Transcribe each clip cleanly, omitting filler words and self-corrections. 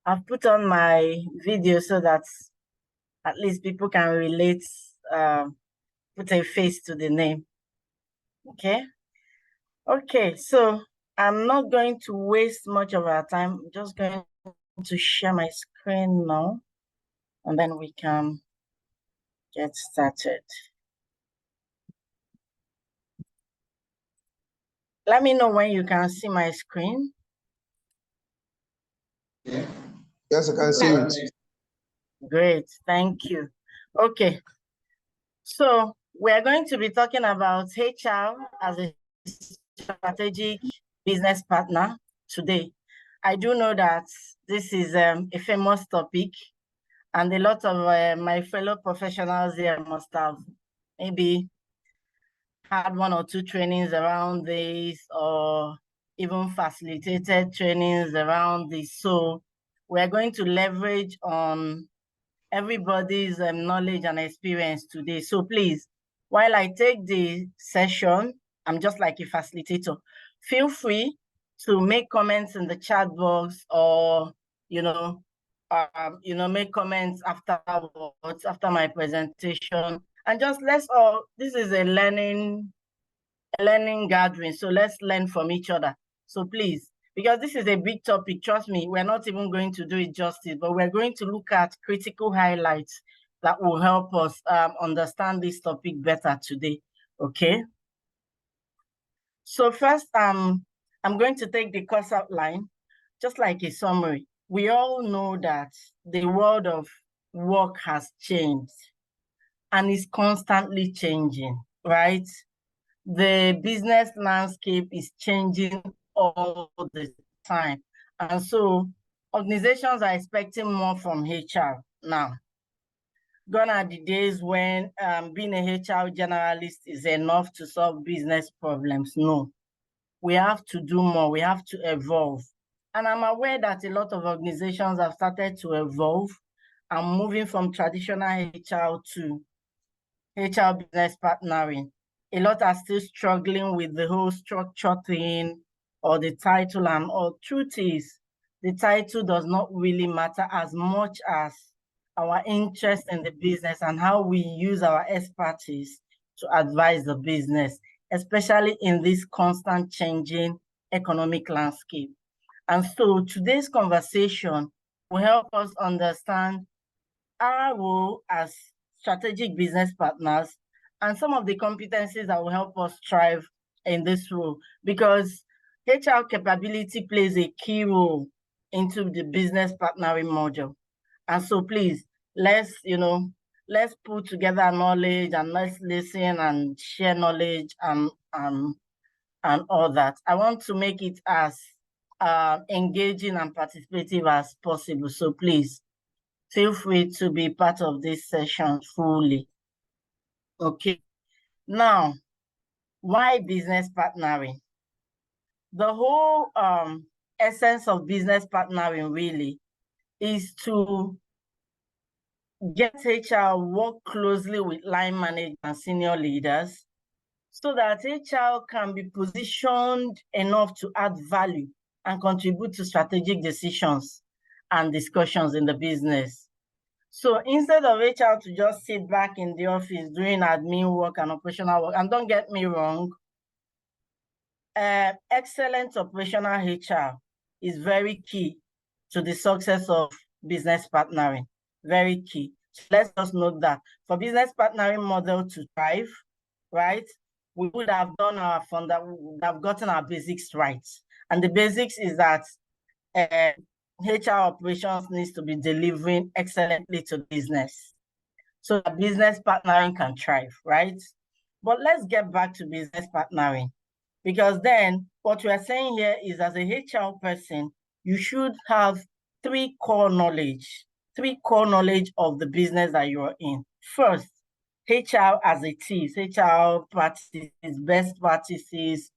I've put on my video so that at least people can relate, put a face to the name. Okay. Okay, so I'm not going to waste much of our time. I'm just going to share my screen now, and then we can get started. Let me know when you can see my screen. Yes, I can see it. Great, thank you. Okay, so we're going to be talking about HR as a strategic business partner today. I do know that this is a famous topic, and a lot of my fellow professionals here must have maybe had one or two trainings around this, or even facilitated trainings around this. So we're going to leverage on everybody's knowledge and experience today. So please, while I take the session, I'm just like a facilitator. Feel free to make comments in the chat box, or make comments afterwards, after my presentation, and just let's all. This is a learning gathering, so let's learn from each other. So please, because this is a big topic, trust me, we're not even going to do it justice, but we're going to look at critical highlights that will help us understand this topic better today. Okay. So first, I'm going to take the course outline, just like a summary. We all know that the world of work has changed and is constantly changing, right? The business landscape is changing all the time. And so organizations are expecting more from HR now. Gone are the days when being a HR generalist is enough to solve business problems. No, we have to do more. We have to evolve. And I'm aware that a lot of organizations have started to evolve and moving from traditional HR to HR business partnering. A lot are still struggling with the whole structure thing or the title, and all. Truth is, the title does not really matter as much as our interest in the business and how we use our expertise to advise the business, especially in this constant changing economic landscape. And so today's conversation will help us understand our role as strategic business partners and some of the competencies that will help us thrive in this role, because HR capability plays a key role into the business partnering module. And so please, let's put together knowledge, and let's listen and share knowledge and all that. I want to make it as engaging and participative as possible. So please, feel free to be part of this session fully. Okay. Now, why business partnering? The whole essence of business partnering really is to get HR work closely with line managers and senior leaders so that HR can be positioned enough to add value and contribute to strategic decisions and discussions in the business. So instead of HR to just sit back in the office doing admin work and operational work, and don't get me wrong, excellent operational HR is very key to the success of business partnering, very key. So let's just note that for business partnering model to thrive, right, we would have done our we would have gotten our basics right. And the basics is that HR operations needs to be delivering excellently to business so that business partnering can thrive, right? But let's get back to business partnering, because then what we are saying here is, as a HR person, you should have three core knowledge of the business that you're in. First, HR as it is, HR practices, best practices,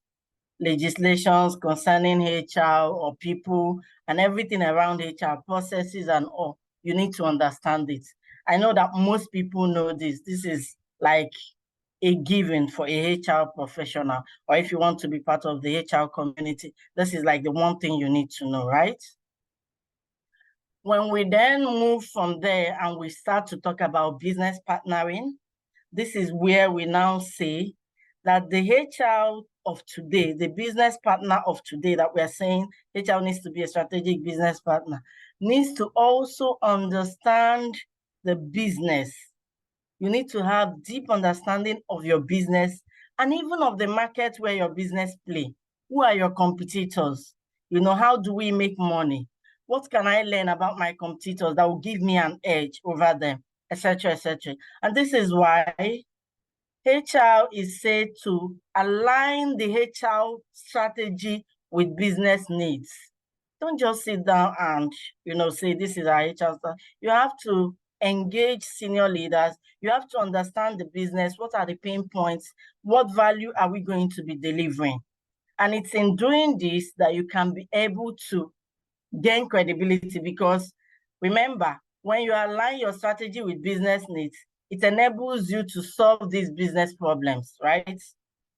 legislations concerning HR or people and everything around HR, processes and all. You need to understand it. I know that most people know this. This is like a given for a HR professional, or if you want to be part of the HR community, this is like the one thing you need to know, right? When we then move from there and we start to talk about business partnering, this is where we now say that the HR of today, the business partner of today that we are saying HR needs to be a strategic business partner, needs to also understand the business. You need to have deep understanding of your business and even of the market where your business play. Who are your competitors? You know, how do we make money? What can I learn about my competitors that will give me an edge over them, etc., etc. And this is why HR is said to align the HR strategy with business needs. Don't just sit down and, say this is our HR strategy. You have to engage senior leaders. You have to understand the business. What are the pain points? What value are we going to be delivering? And it's in doing this that you can be able to gain credibility, because remember, when you align your strategy with business needs, it enables you to solve these business problems, right?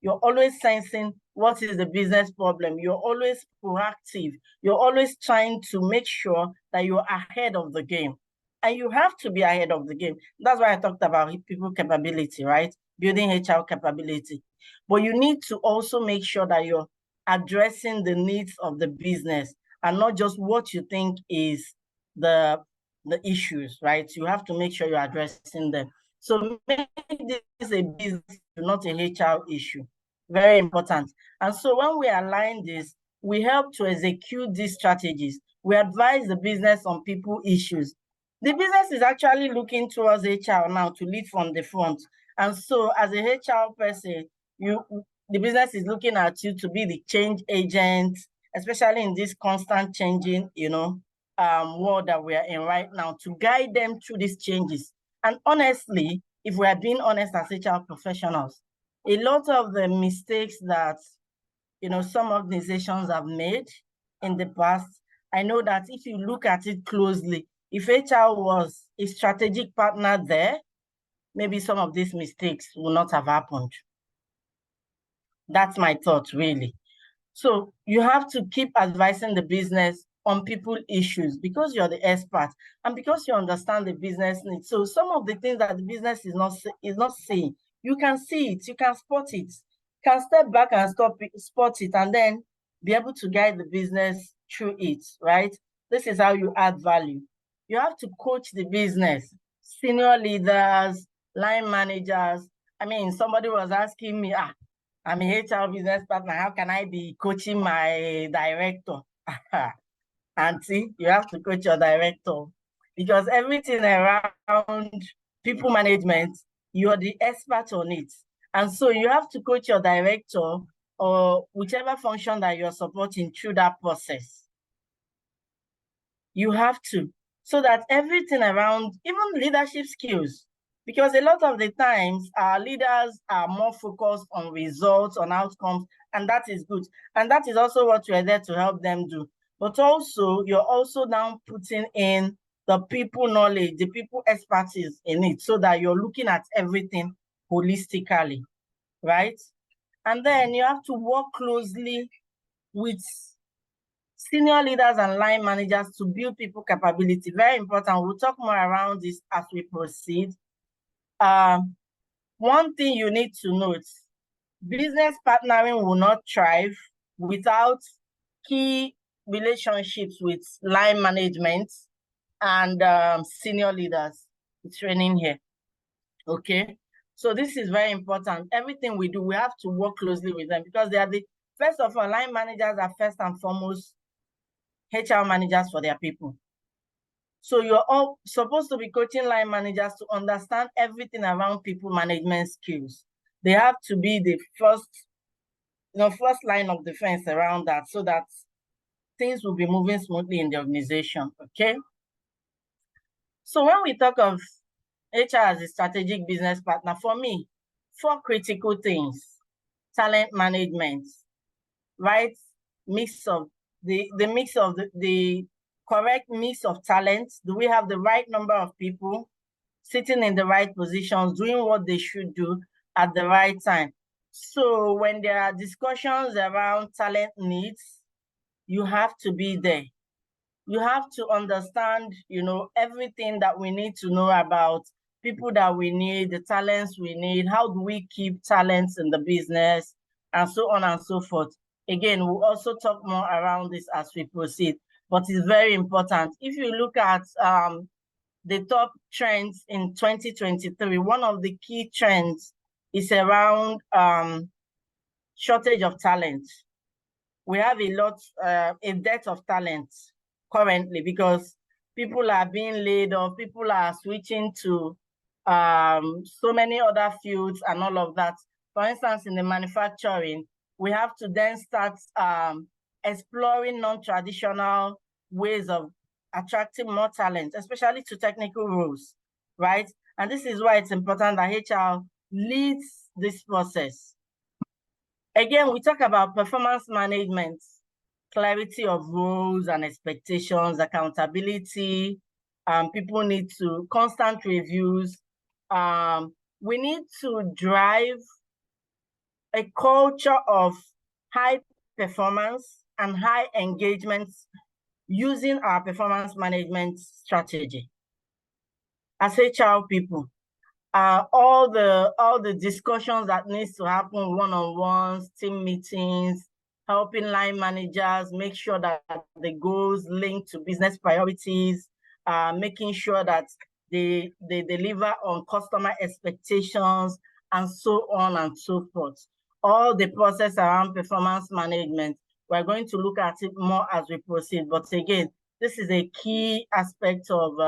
You're always sensing what is the business problem. You're always proactive. You're always trying to make sure that you're ahead of the game. And you have to be ahead of the game. That's why I talked about people capability, right? Building HR capability. But you need to also make sure that you're addressing the needs of the business and not just what you think is the issues, right? You have to make sure you're addressing them. So make this a business, not a HR issue. Very important. And so when we align this, we help to execute these strategies. We advise the business on people issues. The business is actually looking towards HR now to lead from the front. And so as a HR person, the business is looking at you to be the change agent, especially in this constant changing, world that we are in right now, to guide them through these changes. And honestly, if we are being honest as HR professionals, a lot of the mistakes that, some organizations have made in the past, I know that if you look at it closely, if HR was a strategic partner there, maybe some of these mistakes will not have happened. That's my thought, really. So you have to keep advising the business on people issues because you're the expert and because you understand the business needs. So some of the things that the business is not saying, you can see it, you can spot it, you can step back and spot it, and then be able to guide the business through it, right? This is how you add value. You have to coach the business, senior leaders, line managers. I mean, somebody was asking me, I'm a HR business partner. How can I be coaching my director? Auntie, you have to coach your director because everything around people management, you're the expert on it. And so you have to coach your director or whichever function that you're supporting through that process. You have to, so that everything around, even leadership skills, because a lot of the times our leaders are more focused on results, on outcomes, and that is good. And that is also what we're there to help them do. But also, you're also now putting in the people knowledge, the people expertise in it, so that you're looking at everything holistically, right? And then you have to work closely with senior leaders and line managers to build people capability. Very important. We'll talk more around this as we proceed. One thing you need to note, business partnering will not thrive without key relationships with line management and senior leaders. It's training here, okay? So this is very important. Everything we do, we have to work closely with them because they are first of all, line managers are first and foremost HR managers for their people. So you're all supposed to be coaching line managers to understand everything around people management skills. They have to be the first line of defense around that so that things will be moving smoothly in the organization, okay? So when we talk of HR as a strategic business partner, for me, 4 critical things: talent management, right? The correct mix of talents. Do we have the right number of people sitting in the right positions, doing what they should do? at the right time. So when there are discussions around talent needs, you have to be there. You have to understand, everything that we need to know about people that we need, the talents we need, how do we keep talents in the business, and so on and so forth. Again, we'll also talk more around this as we proceed, but it's very important. If you look at the top trends in 2023, one of the key trends is around shortage of talent. We have a dearth of talent currently because people are being laid off, people are switching to so many other fields and all of that. For instance, in the manufacturing, we have to then start exploring non-traditional ways of attracting more talent, especially to technical roles, right? And this is why it's important that HR leads this process. Again, we talk about performance management, clarity of roles and expectations, accountability. People need to constant reviews. We need to drive a culture of high performance and high engagement using our performance management strategy. As HR people, all the discussions that needs to happen, one-on-ones, team meetings, helping line managers make sure that the goals linked to business priorities, making sure that they deliver on customer expectations, and so on and so forth. All the process around performance management, we're going to look at it more as we proceed. But again, this is a key aspect of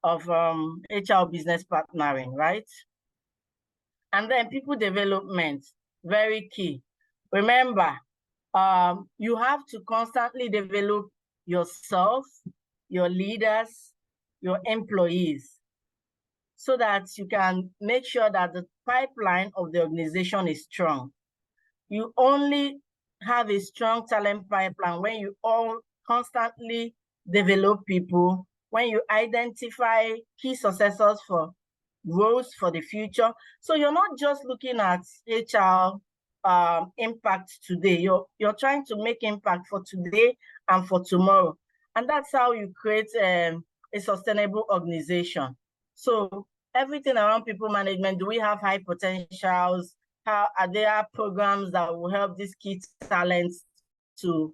HR business partnering, right? And then people development, very key. Remember, you have to constantly develop yourself, your leaders, your employees, so that you can make sure that the pipeline of the organization is strong. You only have a strong talent pipeline when you all constantly develop people, when you identify key successors for roles for the future. So you're not just looking at HR impact today. You're trying to make impact for today and for tomorrow. And that's how you create a sustainable organization. So everything around people management, do we have high potentials? How are there programs that will help these key talents to,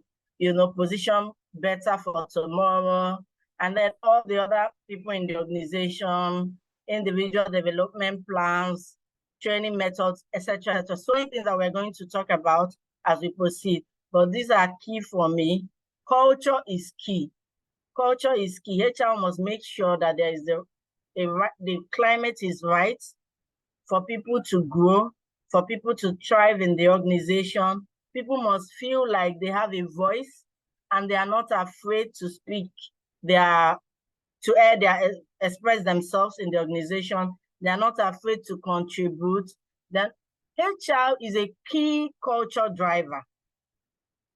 position better for tomorrow? And then all the other people in the organization, individual development plans, training methods, etc. So many things that we're going to talk about as we proceed. But these are key for me. Culture is key. Culture is key. HR must make sure that there is the climate is right for people to grow, for people to thrive in the organization. People must feel like they have a voice and they are not afraid to speak express themselves in the organization. They are not afraid to contribute. Then HR is a key culture driver.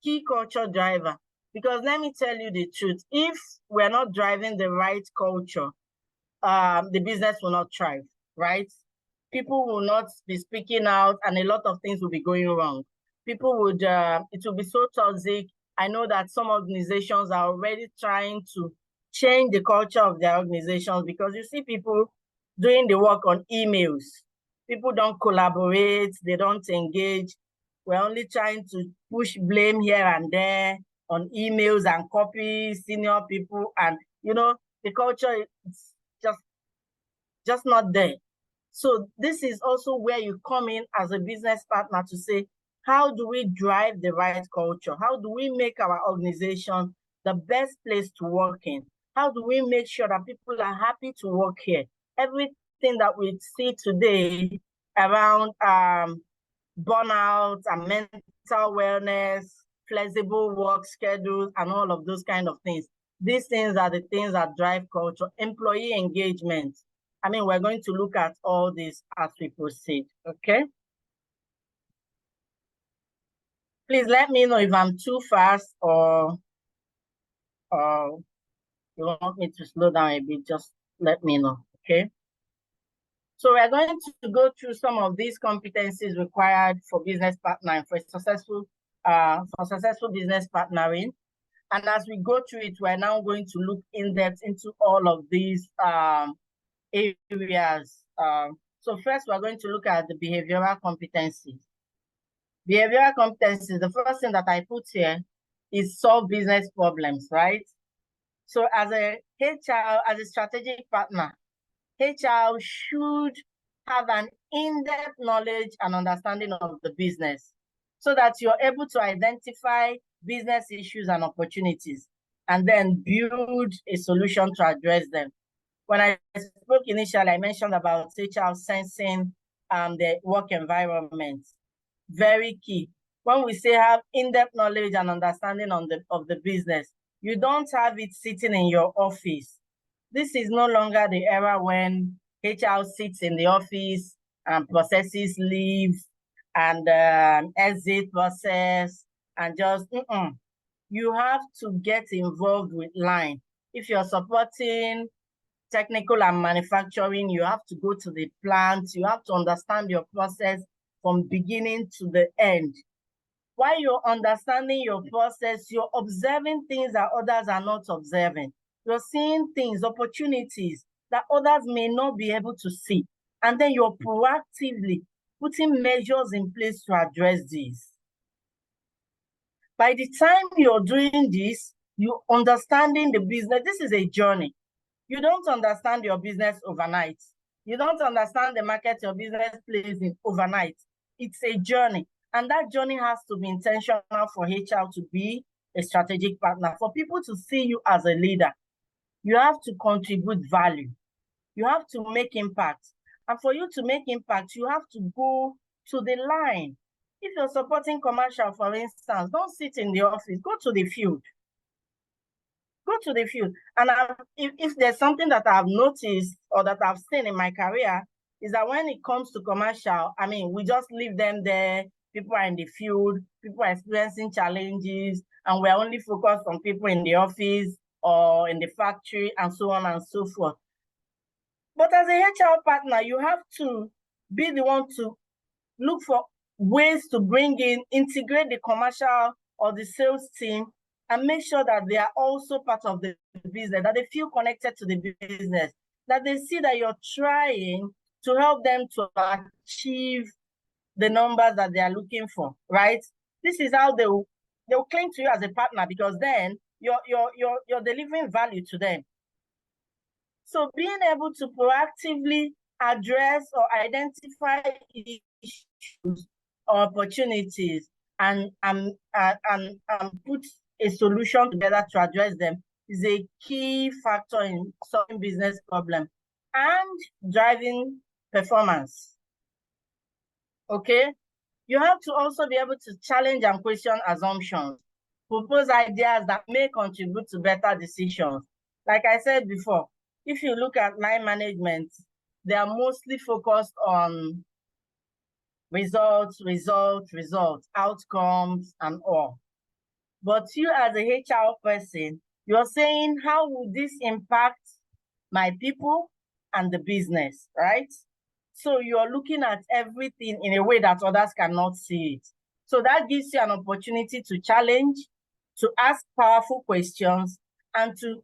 Key culture driver. Because let me tell you the truth, if we're not driving the right culture, the business will not thrive, right? People will not be speaking out and a lot of things will be going wrong. People would, it will be so toxic. I know that some organizations are already trying to change the culture of their organizations because you see people doing the work on emails. People don't collaborate, they don't engage. We're only trying to push blame here and there on emails and copy senior people, and the culture is just not there. So this is also where you come in as a business partner to say, how do we drive the right culture? How do we make our organization the best place to work in? How do we make sure that people are happy to work here? Everything that we see today around burnout and mental wellness, flexible work schedules, and all of those kind of things. These things are the things that drive culture. Employee engagement. I mean, we're going to look at all this as we proceed, okay? Please let me know if I'm too fast or you want me to slow down a bit, just let me know, okay? So we're going to go through some of these competencies required for business partnering, for successful business partnering. And as we go through it, we're now going to look in depth into all of these areas. So first, we're going to look at the behavioral competencies. Behavioral competencies, the first thing that I put here is solve business problems, right? So as a HR, as a strategic partner, HR should have an in-depth knowledge and understanding of the business so that you're able to identify business issues and opportunities and then build a solution to address them. When I spoke initially, I mentioned about HR sensing the work environment. Very key. When we say have in-depth knowledge and understanding of the business, you don't have it sitting in your office. This is no longer the era when HR sits in the office and processes leave and exit process and just, You have to get involved with line. If you're supporting technical and manufacturing, you have to go to the plant, you have to understand your process from beginning to the end. While you're understanding your process, you're observing things that others are not observing. You're seeing things, opportunities that others may not be able to see. And then you're proactively putting measures in place to address these. By the time you're doing this, you're understanding the business. This is a journey. You don't understand your business overnight. You don't understand the market your business plays in overnight. It's a journey. And that journey has to be intentional for HR to be a strategic partner. For people to see you as a leader, you have to contribute value. You have to make impact. And for you to make impact, you have to go to the line. If you're supporting commercial, for instance, don't sit in the office, go to the field. Go to the field. And if there's something that I've noticed or that I've seen in my career, is that when it comes to commercial, we just leave them there. People are in the field, people are experiencing challenges, and we're only focused on people in the office or in the factory and so on and so forth. But as a HR partner, you have to be the one to look for ways to integrate the commercial or the sales team and make sure that they are also part of the business, that they feel connected to the business, that they see that you're trying to help them to achieve the numbers that they are looking for, right? This is how they'll cling to you as a partner, because then you're delivering value to them. So being able to proactively address or identify issues or opportunities and put a solution together to address them is a key factor in solving business problems and driving performance. Okay? You have to also be able to challenge and question assumptions, propose ideas that may contribute to better decisions. Like I said before, if you look at line management, they are mostly focused on results, outcomes, and all. But you as a HR person, you're saying, how will this impact my people and the business, right? So you're looking at everything in a way that others cannot see it. So that gives you an opportunity to challenge, to ask powerful questions, and to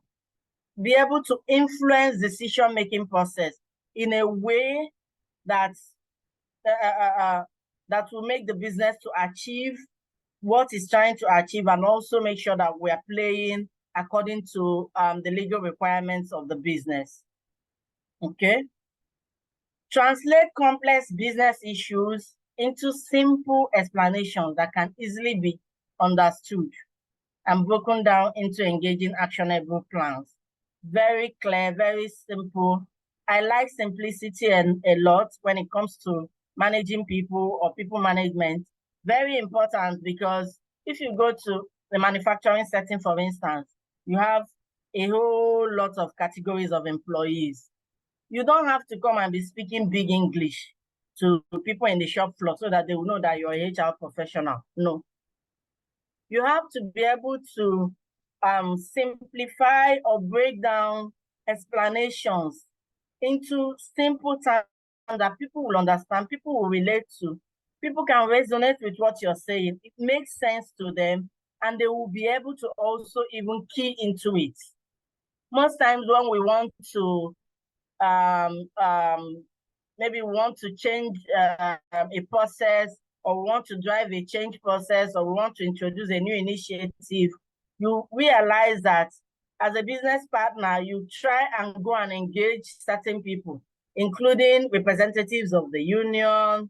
be able to influence decision-making process in a way that will make the business to achieve what it's trying to achieve, and also make sure that we are playing according to the legal requirements of the business. Okay? Translate complex business issues into simple explanations that can easily be understood and broken down into engaging, actionable plans. Very clear, very simple. I like simplicity a lot when it comes to managing people or people management. Very important, because if you go to the manufacturing setting, for instance, you have a whole lot of categories of employees. You don't have to come and be speaking big English to people in the shop floor so that they will know that you're a HR professional. No. You have to be able to simplify or break down explanations into simple terms that people will understand, people will relate to, people can resonate with what you're saying. It makes sense to them, and they will be able to also even key into it. Most times when we want to maybe we want to change a process, or we want to drive a change process, or we want to introduce a new initiative, you realize that as a business partner, you try and go and engage certain people, including representatives of the union,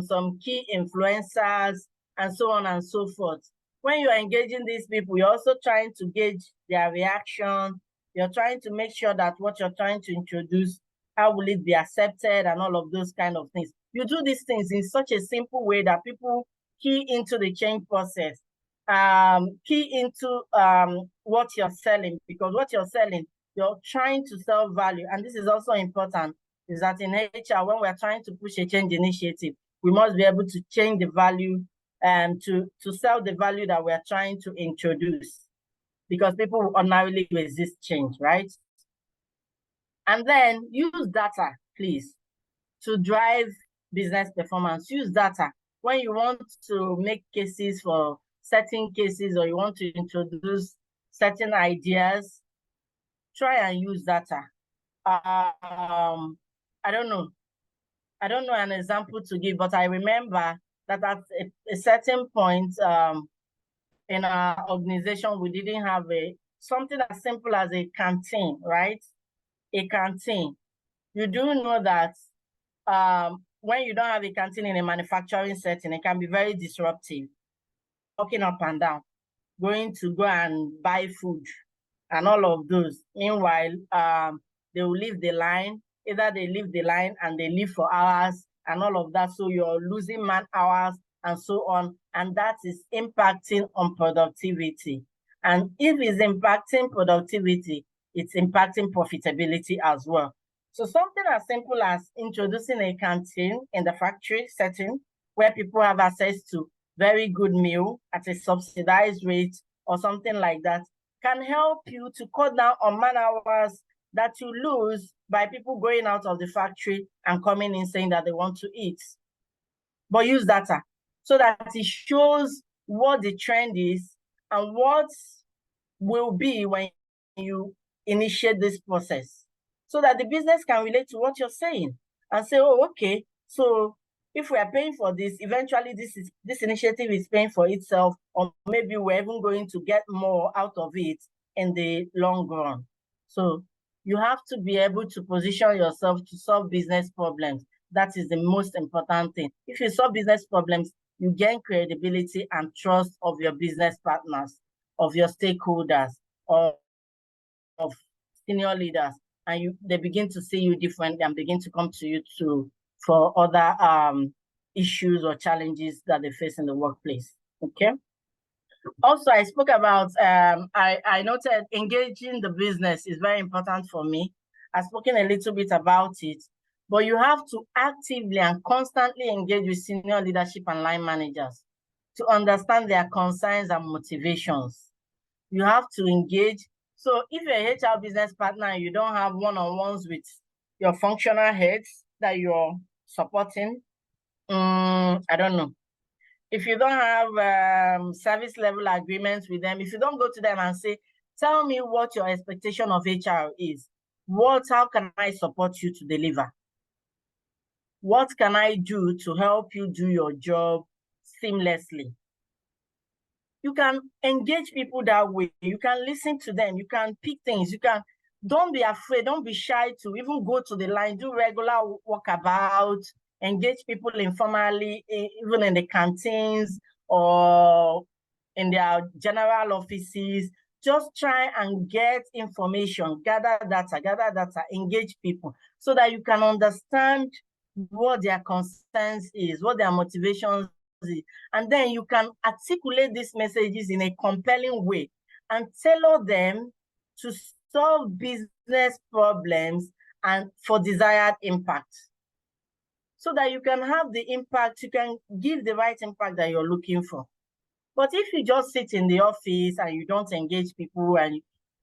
some key influencers, and so on and so forth. When you're engaging these people, you're also trying to gauge their reaction. You're trying to make sure that what you're trying to introduce, how will it be accepted, and all of those kind of things. You do these things in such a simple way that people key into the change process, key into what you're selling, because what you're selling, you're trying to sell value. And this is also important, is that in HR, when we're trying to push a change initiative, we must be able to change the value and to sell the value that we're trying to introduce, because people will ordinarily resist change, right? And then use data, please, to drive business performance. Use data. When you want to make cases for certain cases, or you want to introduce certain ideas, try and use data. I don't know an example to give, but I remember that at a certain point in our organization, we didn't have something as simple as a canteen, right? A canteen. You do know that when you don't have a canteen in a manufacturing setting, it can be very disruptive. Walking up and down, going to go and buy food, and all of those. Meanwhile, they will leave the line. Either they leave the line and they leave for hours and all of that. So you're losing man hours and so on. And that is impacting on productivity. And if it's impacting productivity, it's impacting profitability as well. So something as simple as introducing a canteen in the factory setting, where people have access to very good meal at a subsidized rate or something like that, can help you to cut down on man hours that you lose by people going out of the factory and coming in saying that they want to eat. But use data so that it shows what the trend is and what will be when you initiate this process, so that the business can relate to what you're saying and say, oh, okay, so if we are paying for this, eventually this initiative is paying for itself, or maybe we're even going to get more out of it in the long run. So you have to be able to position yourself to solve business problems. That is the most important thing. If you solve business problems, you gain credibility and trust of your business partners, of your stakeholders, of senior leaders, and they begin to see you differently and begin to come to you for other issues or challenges that they face in the workplace. Okay. Also, I spoke about, I noted engaging the business is very important for me. I've spoken a little bit about it, but you have to actively and constantly engage with senior leadership and line managers to understand their concerns and motivations. You have to engage. So if you're an HR business partner and you don't have one-on-ones with your functional heads that you're supporting, I don't know. If you don't have service level agreements with them, if you don't go to them and say, tell me what your expectation of HR is, how can I support you to deliver? What can I do to help you do your job seamlessly? You can engage people that way. You can listen to them. You can pick things. Don't be afraid. Don't be shy to even go to the line, do regular walkabout, engage people informally, even in the canteens or in their general offices. Just try and get information, gather data, engage people so that you can understand what their concerns is, what their motivations is. And then you can articulate these messages in a compelling way and tailor them to solve business problems and for desired impact, so that you can have the impact, you can give the right impact that you're looking for. But if you just sit in the office and you don't engage people and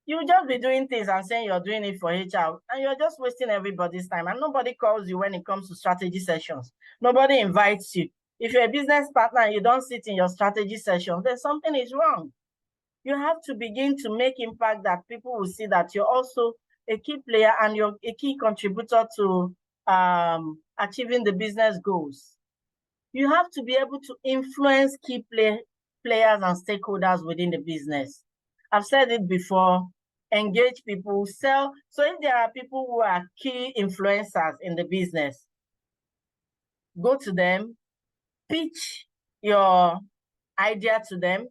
You just be doing things and saying you're doing it for HR, and you're just wasting everybody's time. And nobody calls you when it comes to strategy sessions. Nobody invites you. If you're a business partner and you don't sit in your strategy session, then something is wrong. You have to begin to make impact that people will see that you're also a key player and you're a key contributor to achieving the business goals. You have to be able to influence key players and stakeholders within the business. I've said it before, engage people, sell. So if there are people who are key influencers in the business, go to them, pitch your idea to them,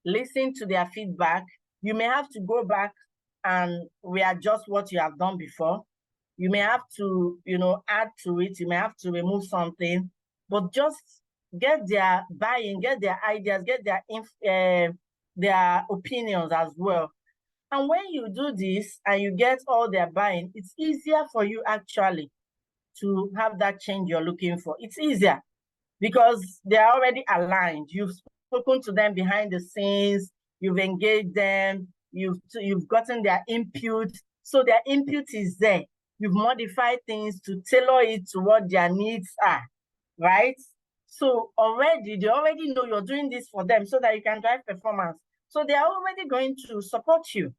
listen to their feedback. You may have to go back and readjust what you have done before. You may have to, add to it. You may have to remove something, but just get their buy-in, get their ideas, get their opinions as well. And when you do this and you get all their buy-in, it's easier for you actually to have that change you're looking for. It's easier because they're already aligned. You've spoken to them behind the scenes, you've engaged them, you've gotten their input. So their input is there. You've modified things to tailor it to what their needs are, right? So they already know you're doing this for them so that you can drive performance. So they are already going to support you.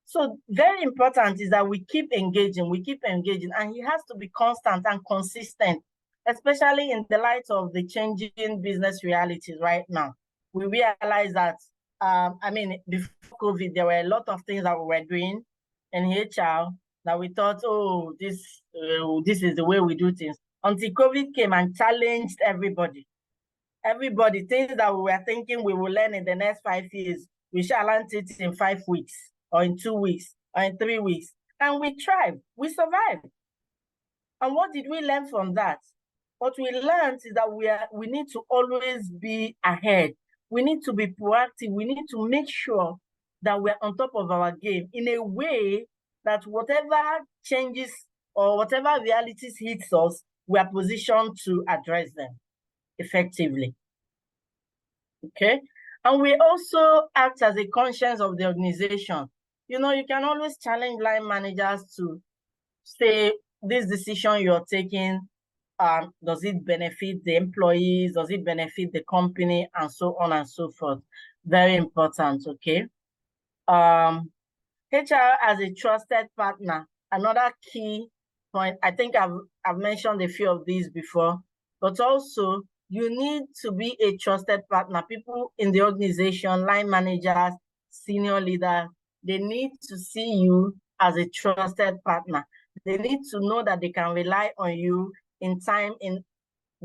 So very important is that we keep engaging, and it has to be constant and consistent, especially in the light of the changing business realities right now. We realize that, before COVID, there were a lot of things that we were doing in HR that we thought, oh, this is the way we do things. Until COVID came and challenged everybody. Everybody, things that we were thinking we will learn in the next 5 years, we shall learn it in 5 weeks, or in 2 weeks, or in 3 weeks. And we thrived, we survived. And what did we learn from that? What we learned is that we need to always be ahead. We need to be proactive. We need to make sure that we're on top of our game in a way that whatever changes or whatever realities hits us, we are positioned to address them effectively. Okay? And we also act as a conscience of the organization. You can always challenge line managers to say, this decision you're taking, does it benefit the employees? Does it benefit the company? And so on and so forth. Very important, okay? HR as a trusted partner, another key point. I think I've mentioned a few of these before, but also you need to be a trusted partner. People in the organization, line managers, senior leaders, they need to see you as a trusted partner. They need to know that they can rely on you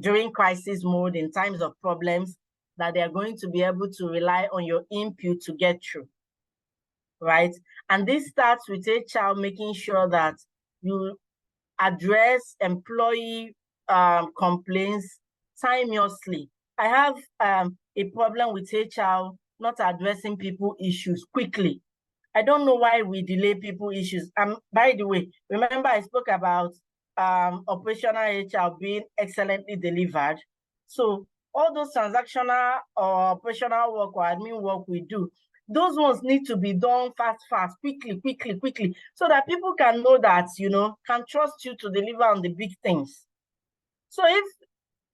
during crisis mode, in times of problems, that they are going to be able to rely on your input to get through, right? And this starts with HR making sure that you address employee complaints timeously. I have a problem with HR not addressing people issues quickly. I don't know why we delay people issues. By the way, remember I spoke about operational HR being excellently delivered. So all those transactional or operational work or admin work we do, those ones need to be done fast, quickly, so that people can know that, can trust you to deliver on the big things. So if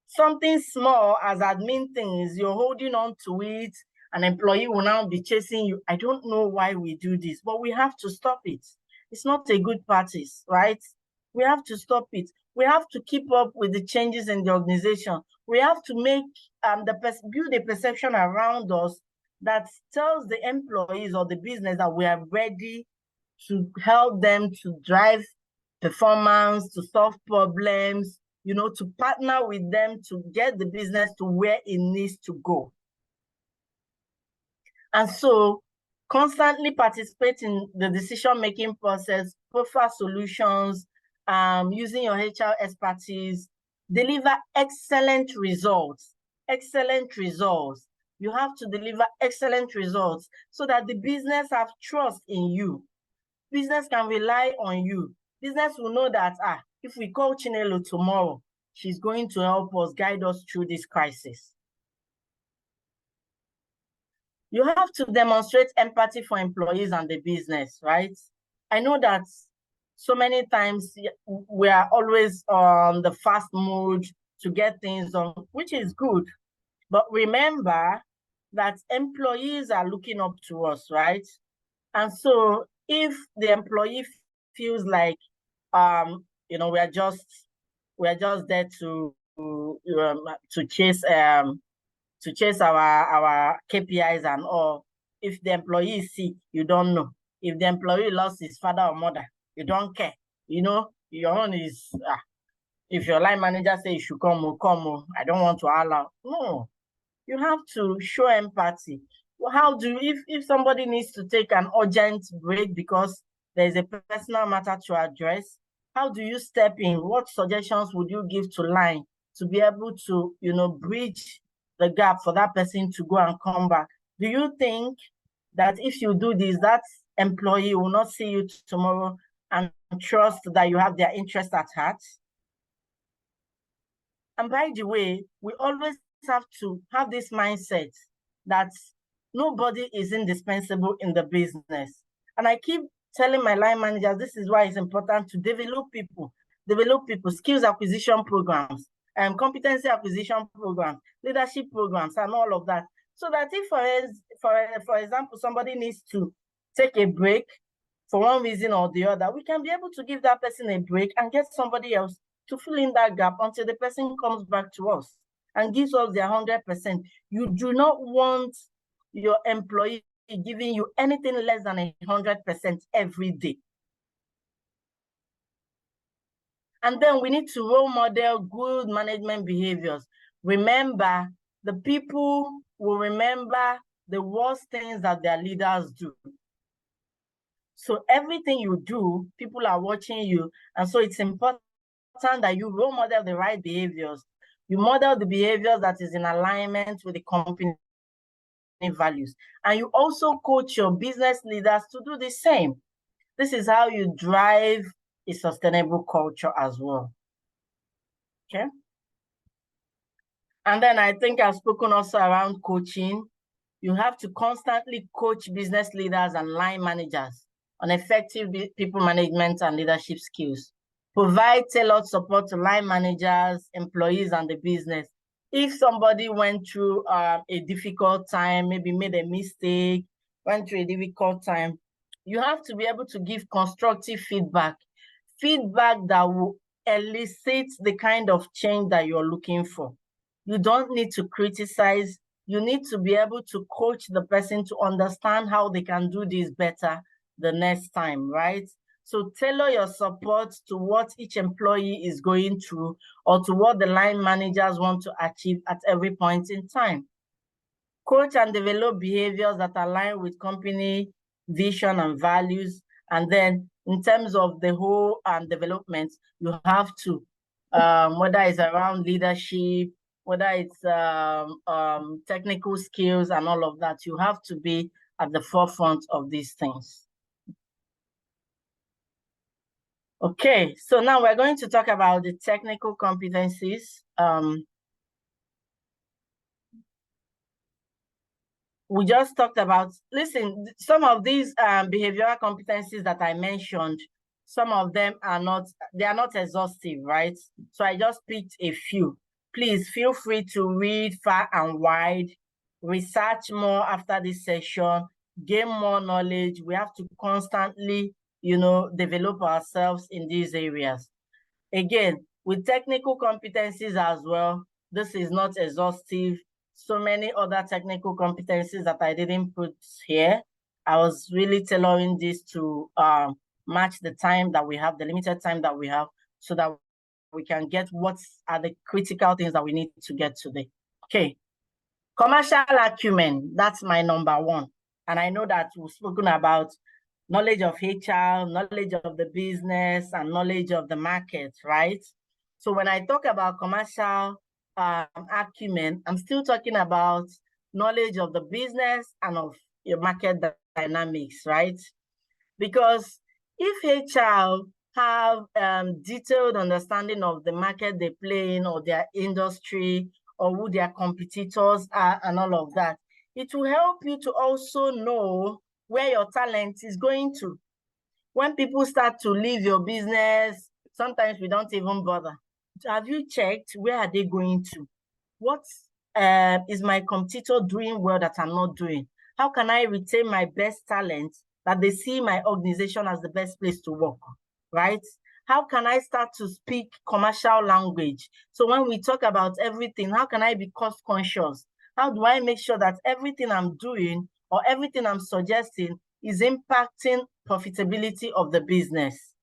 something small as admin things, you're holding on to it, an employee will now be chasing you. I don't know why we do this, but we have to stop it. It's not a good practice, right? We have to stop it. We have to keep up with the changes in the organization. We have to make build a perception around us that tells the employees or the business that we are ready to help them to drive performance, to solve problems, to partner with them to get the business to where it needs to go. And so constantly participate in the decision-making process, profile solutions, using your HR expertise, deliver excellent results. You have to deliver excellent results so that the business have trust in you. Business can rely on you. Business will know that, if we call Chinelo tomorrow, she's going to help us guide us through this crisis. You have to demonstrate empathy for employees and the business, right? I know that so many times we are always on the fast mode to get things done, which is good. But remember that employees are looking up to us, right? And so if the employee feels like, we are just there to chase our KPIs and all. If the employee is sick, you don't know. If the employee lost his father or mother, you don't care. Your own is, if your line manager says you should come, I don't want to allow. No, you have to show empathy. How if somebody needs to take an urgent break because there's a personal matter to address, how do you step in? What suggestions would you give to line to be able to, bridge the gap for that person to go and come back? Do you think that if you do this, that employee will not see you tomorrow and trust that you have their interest at heart? And by the way, we always have to have this mindset that nobody is indispensable in the business. And I keep telling my line managers, this is why it's important to develop people, skills acquisition programs, competency acquisition programs, leadership programs, and all of that. So that if, for example, somebody needs to take a break for one reason or the other, we can be able to give that person a break and get somebody else to fill in that gap until the person comes back to us and gives us their 100%. You do not want your employee giving you anything less than 100% every day. And then we need to role model good management behaviors. Remember, the people will remember the worst things that their leaders do. So everything you do, people are watching you. And so it's important that you role model the right behaviors. You model the behaviors that is in alignment with the company values. And you also coach your business leaders to do the same. This is how you drive a sustainable culture as well. Okay. And then I think I've spoken also around coaching. You have to constantly coach business leaders and line managers on effective people management and leadership skills. Provide tailored support to line managers, employees, and the business. If somebody went through a difficult time, maybe made a mistake, went through a difficult time, you have to be able to give constructive feedback that will elicit the kind of change that you're looking for. You don't need to criticize. You need to be able to coach the person to understand how they can do this better the next time, right? So tailor your support to what each employee is going through or to what the line managers want to achieve at every point in time. Coach and develop behaviors that align with company vision and values. And then in terms of the whole development, you have to, whether it's around leadership, whether it's technical skills and all of that, you have to be at the forefront of these things. Okay, so now we're going to talk about the technical competencies. We just talked about, listen, some of these behavioral competencies that I mentioned, some of them are not exhaustive, right? So I just picked a few. Please feel free to read far and wide, research more after this session, gain more knowledge. We have to constantly, develop ourselves in these areas. Again, with technical competencies as well, this is not exhaustive. So many other technical competencies that I didn't put here. I was really tailoring this to match the time that we have, the limited time that we have, so that we can get what are the critical things that we need to get today. Okay. Commercial acumen, that's my number one. And I know that we've spoken about knowledge of HR, knowledge of the business, and knowledge of the market, right? So when I talk about commercial acumen, I'm still talking about knowledge of the business and of your market dynamics, right? Because if HR have detailed understanding of the market they play in or their industry or who their competitors are and all of that, It will help you to also know where your talent is going to. When people start to leave your business, sometimes we don't even bother. Have you checked where are they going to? What is my competitor doing well that I'm not doing? How can I retain my best talent that they see my organization as the best place to work, right? How can I start to speak commercial language? So when we talk about everything, how can I be cost conscious? How do I make sure that everything I'm doing or everything I'm suggesting is impacting profitability of the business?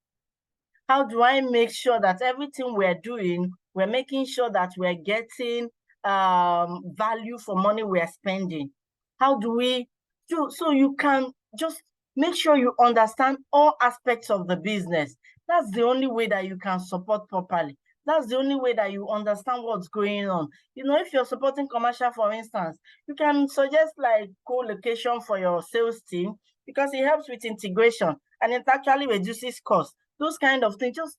How do I make sure that everything we're doing, we're making sure that we're getting value for money we're spending? How do we do? So you can just make sure you understand all aspects of the business. That's the only way that you can support properly. That's the only way that you understand what's going on. You know, if you're supporting commercial, for instance, you can suggest like co-location for your sales team because it helps with integration and it actually reduces costs. Those kind of things, just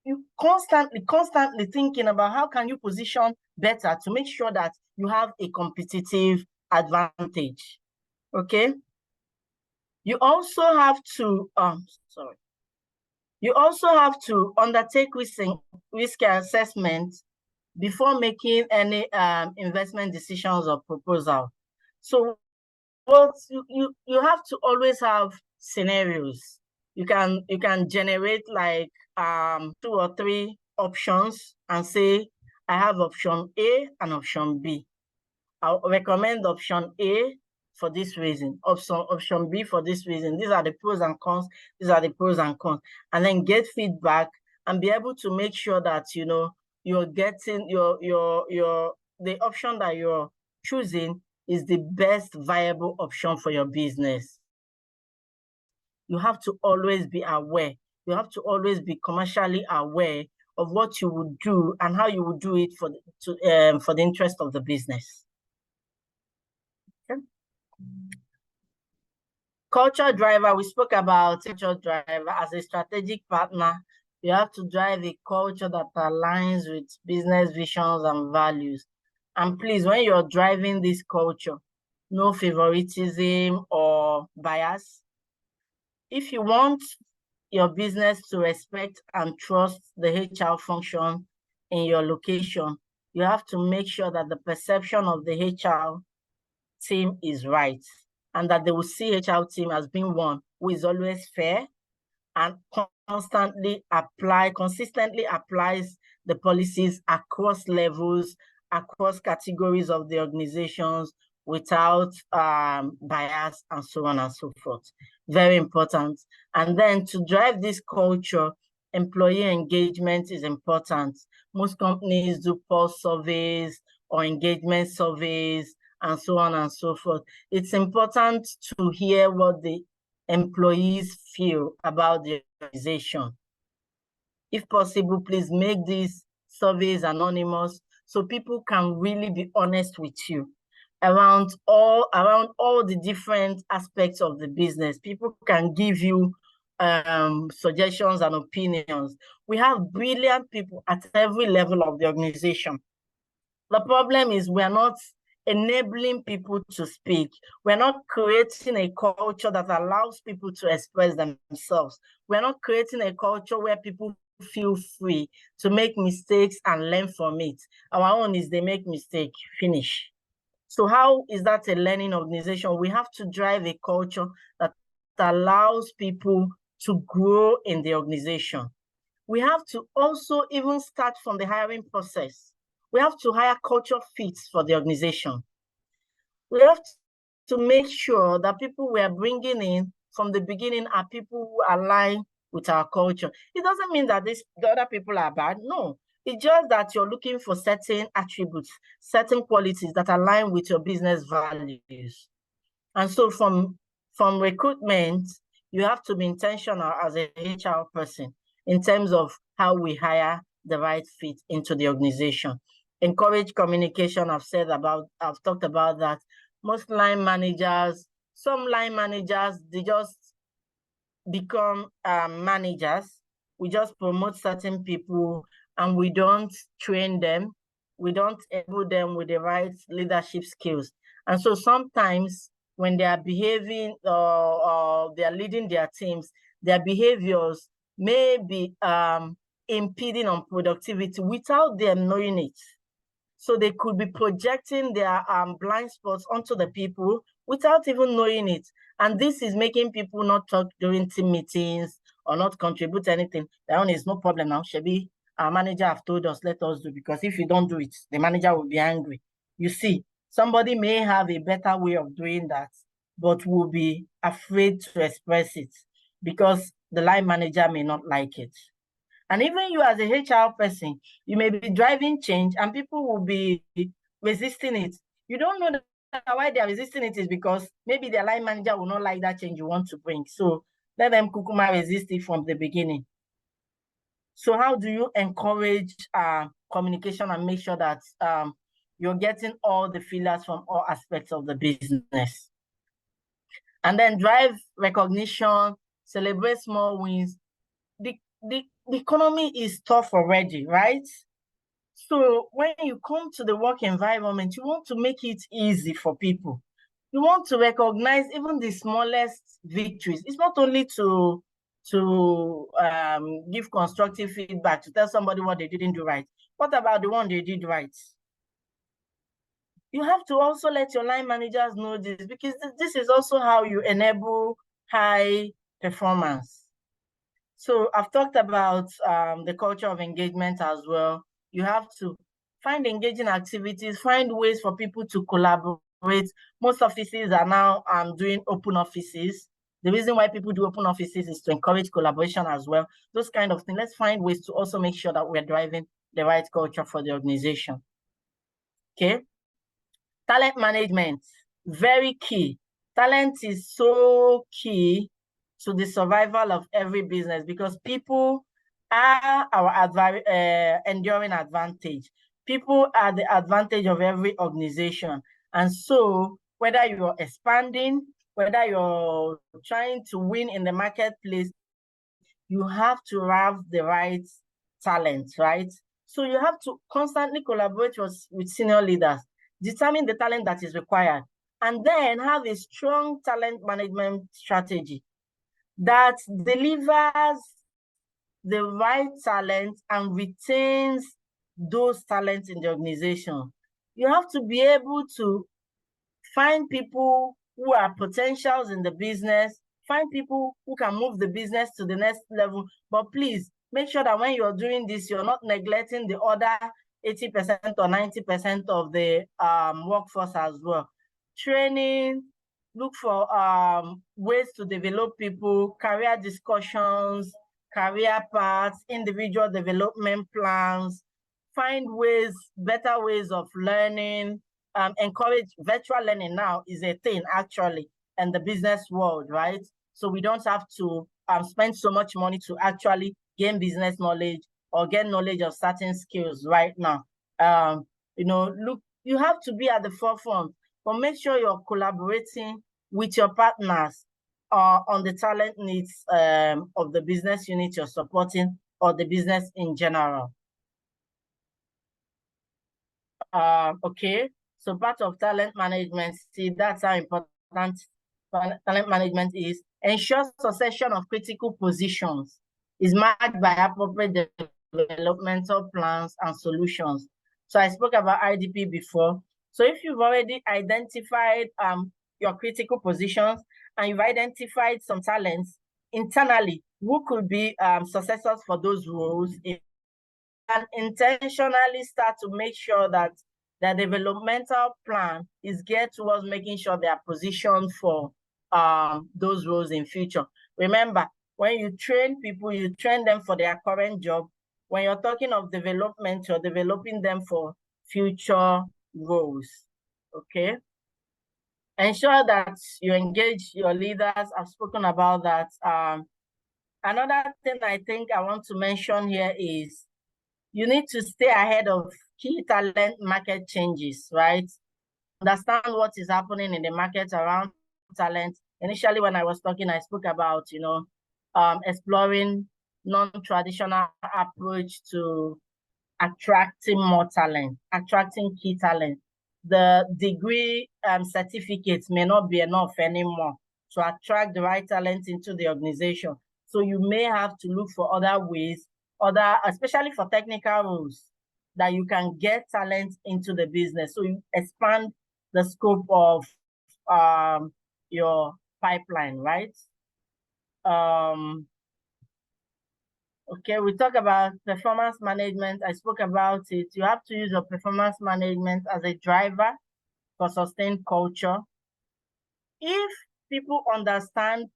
you constantly thinking about how can you position better to make sure that you have a competitive advantage. Okay. You also have to You also have to undertake risk assessment before making any investment decisions or proposal. So what you have to always have scenarios. You can generate like 2 or 3 options and say, I have option A and option B. I'll recommend option A for this reason, option B for this reason. These are the pros and cons. These are the pros and cons. And then get feedback and be able to make sure that, you know, you're getting the option that you're choosing is the best viable option for your business. You have to always be aware. You have to always be commercially aware of what you would do and how you would do it for the interest of the business. Okay. Culture driver, we spoke about culture driver as a strategic partner. You have to drive a culture that aligns with business visions and values. And please, when you're driving this culture, no favoritism or bias. If you want your business to respect and trust the HR function in your location, you have to make sure that the perception of the HR team is right and that they will see HR team as being one who is always fair and consistently applies the policies across levels, across categories of the organizations without bias and so on and so forth. Very important. And then to drive this culture, employee engagement is important. Most companies do pulse surveys or engagement surveys and so on and so forth. It's important to hear what the employees feel about the organization. If possible, please make these surveys anonymous so people can really be honest with you around all the different aspects of the business. People can give you suggestions and opinions. We have brilliant people at every level of the organization. The problem is we're not enabling people to speak. We're not creating a culture that allows people to express themselves. We're not creating a culture where people feel free to make mistakes and learn from it. Our own is they make mistake, finish. So how is that a learning organization? We have to drive a culture that allows people to grow in the organization. We have to also even start from the hiring process. We have to hire culture fits for the organization. We have to make sure that people we are bringing in from the beginning are people who align with our culture. It doesn't mean that the other people are bad. No, it's just that you're looking for certain attributes, certain qualities that align with your business values. And so from recruitment, you have to be intentional as a HR person in terms of how we hire the right fit into the organization. Encourage communication. I've talked about that. Most line managers, some line managers, they just become managers. We just promote certain people and we don't train them. we don't enable them with the right leadership skills. And so sometimes when they are behaving or they are leading their teams, their behaviors may be impeding on productivity without them knowing it. So they could be projecting their blind spots onto the people without even knowing it. And this is making people not talk during team meetings or not contribute anything. That one is no problem now. Shebi, our manager have told us, let us do, because if you don't do it, the manager will be angry. You see, somebody may have a better way of doing that, but will be afraid to express it because the line manager may not like it. And even you as a HR person, you may be driving change and people will be resisting it. You don't know why they are resisting it is because maybe their line manager will not like that change you want to bring. So let them kukuma resist it from the beginning. So how do you encourage communication and make sure that you're getting all the feelers from all aspects of the business? And then drive recognition, celebrate small wins. The economy is tough already, right? So when you come to the work environment, you want to make it easy for people. You want to recognize even the smallest victories. It's not only to give constructive feedback, to tell somebody what they didn't do right. What about the one they did right? You have to also let your line managers know this, because this is also how you enable high performance. So I've talked about the culture of engagement as well. You have to find engaging activities, find ways for people to collaborate. Most offices are now doing open offices. The reason why people do open offices is to encourage collaboration as well. Those kind of things. Let's find ways to also make sure that we're driving the right culture for the organization. Okay. Talent management, very key. Talent is so key to the survival of every business because people are our enduring advantage. People are the advantage of every organization. And so whether you're expanding, whether you're trying to win in the marketplace, you have to have the right talent, right? So you have to constantly collaborate with senior leaders, determine the talent that is required, and then have a strong talent management strategy that delivers the right talent and retains those talents in the organization. You have to be able to find people who are potentials in the business, find people who can move the business to the next level. But please make sure that when you're doing this, you're not neglecting the other 80% or 90% of the workforce as well. Training, look for ways to develop people, career discussions, career paths, individual development plans, find ways, better ways of learning, encourage virtual learning now is a thing actually in the business world, right? So we don't have to spend so much money to actually gain business knowledge or get knowledge of certain skills right now. Look, you have to be at the forefront, but make sure you're collaborating with your partners on the talent needs of the business unit you're supporting or the business in general. Okay, so part of talent management, see, that's how important talent management is. Ensure succession of critical positions is marked by appropriate developmental plans and solutions. So I spoke about IDP before. So if you've already identified your critical positions and you've identified some talents internally, who could be successors for those roles, and intentionally start to make sure that the developmental plan is geared towards making sure they are positioned for those roles in future. Remember, when you train people, you train them for their current job. When you're talking of development, you're developing them for future roles, okay? Ensure that you engage your leaders. I've spoken about that. Another thing I think I want to mention here is you need to stay ahead of key talent market changes, right? Understand what is happening in the market around talent. Initially, when I was talking, I spoke about, exploring non-traditional approach to attracting more talent, attracting key talent. The degree certificates may not be enough anymore to attract the right talent into the organization. So you may have to look for other ways, especially for technical roles, that you can get talent into the business. So you expand the scope of your pipeline, right? Okay, we talk about performance management. I spoke about it. You have to use your performance management as a driver for sustained culture. If people understand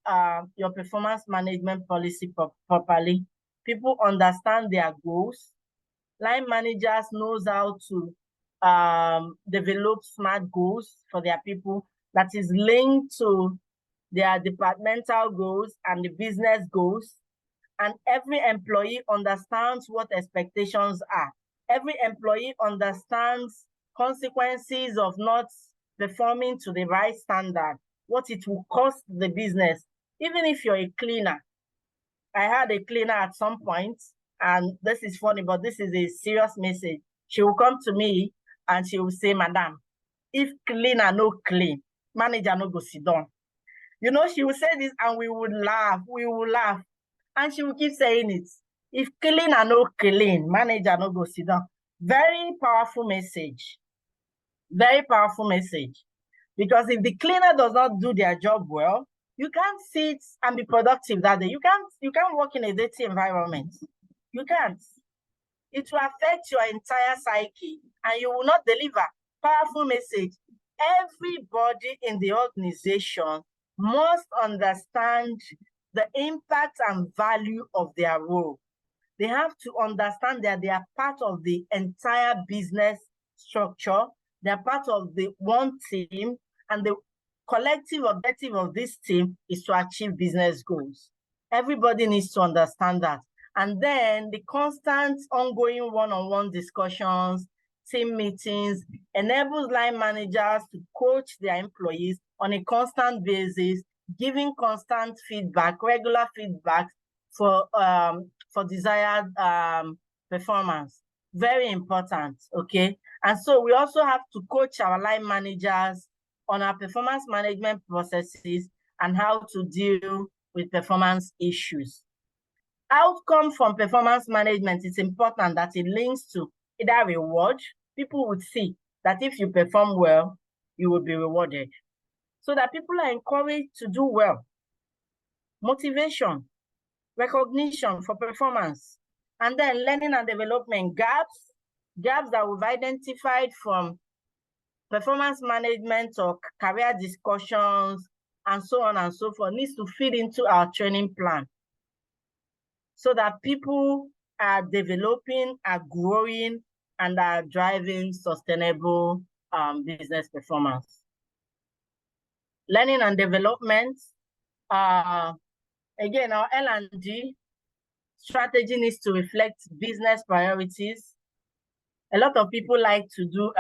your performance management policy properly, people understand their goals, line managers knows how to develop smart goals for their people that is linked to their departmental goals and the business goals. And every employee understands what expectations are. Every employee understands consequences of not performing to the right standard, what it will cost the business. Even if you're a cleaner, I had a cleaner at some point, and this is funny, but this is a serious message. She will come to me and she will say, Madam, if cleaner no clean, manager no go sit down. You know, she will say this and we would laugh, And she will keep saying it. If clean and no clean, manager no go sit down. Very powerful message. Very powerful message. Because if the cleaner does not do their job well, you can't sit and be productive that day. You can't work in a dirty environment. You can't. It will affect your entire psyche and you will not deliver. Powerful message. Everybody in the organization must understand the impact and value of their role. They have to understand that they are part of the entire business structure. They are part of the one team, and the collective objective of this team is to achieve business goals. Everybody needs to understand that. And then the constant ongoing one-on-one discussions, team meetings, enables line managers to coach their employees on a constant basis, giving constant feedback, regular feedback for desired performance. Very important, okay? And so we also have to coach our line managers on our performance management processes and how to deal with performance issues. Outcome from performance management is important that it links to either reward. People would see that if you perform well, you will be rewarded. So that people are encouraged to do well. Motivation, recognition for performance, and then learning and development gaps that we've identified from performance management or career discussions, and so on and so forth, needs to feed into our training plan so that people are developing, are growing, and are driving sustainable business performance. Learning and development, again, our L&D strategy needs to reflect business priorities. A lot of people like to do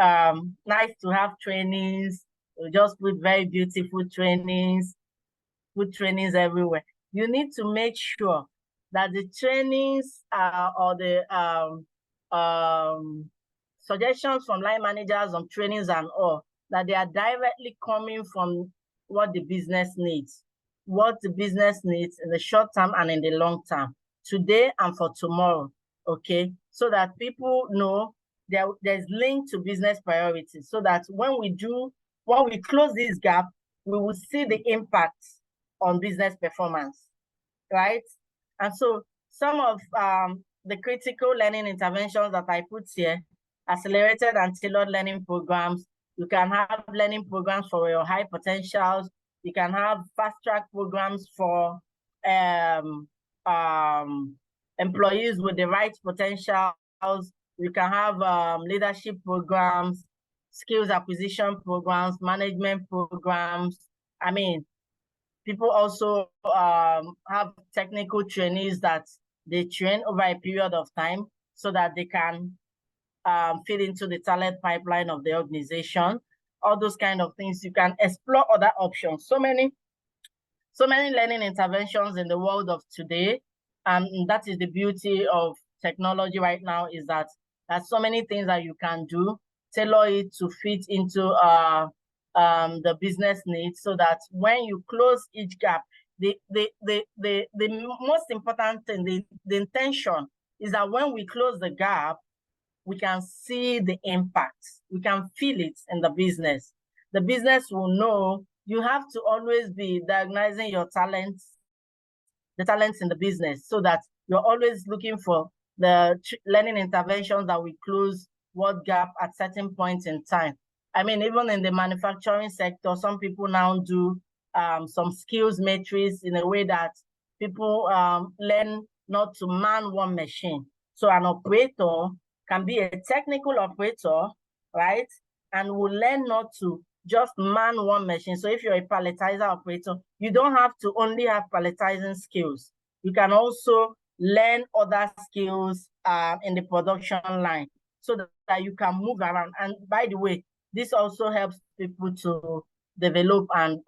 nice to have trainings. We just put very beautiful trainings, put trainings everywhere. You need to make sure that the trainings or the suggestions from line managers on trainings and all, that they are directly coming from what the business needs. What the business needs in the short term and in the long term, today and for tomorrow, okay? So that people know there's link to business priorities, so that when we close this gap, we will see the impact on business performance, right? And so some of the critical learning interventions that I put here, accelerated and tailored learning programs. You can have learning programs for your high potentials. You can have fast-track programs for employees with the right potentials. You can have leadership programs, skills acquisition programs, management programs. I mean, people also have technical trainees that they train over a period of time so that they can fit into the talent pipeline of the organization. All those kind of things. You can explore other options. So many learning interventions in the world of today. And that is the beauty of technology right now, is that There's so many things that you can do, tailor it to fit into the business needs, so that when you close each gap, the most important thing, the intention is that when we close the gap, we can see the impact. We can feel it in the business. The business will know. You have to always be diagnosing your talents, the talents in the business, so that you're always looking for the learning interventions that will close what gap at certain points in time. I mean, even in the manufacturing sector, some people now do some skills matrix in a way that people learn not to man one machine. So an operator can be a technical operator, right? And will learn not to just man one machine. So if you're a palletizer operator, you don't have to only have palletizing skills. You can also learn other skills in the production line, so that you can move around. And by the way, this also helps people to develop and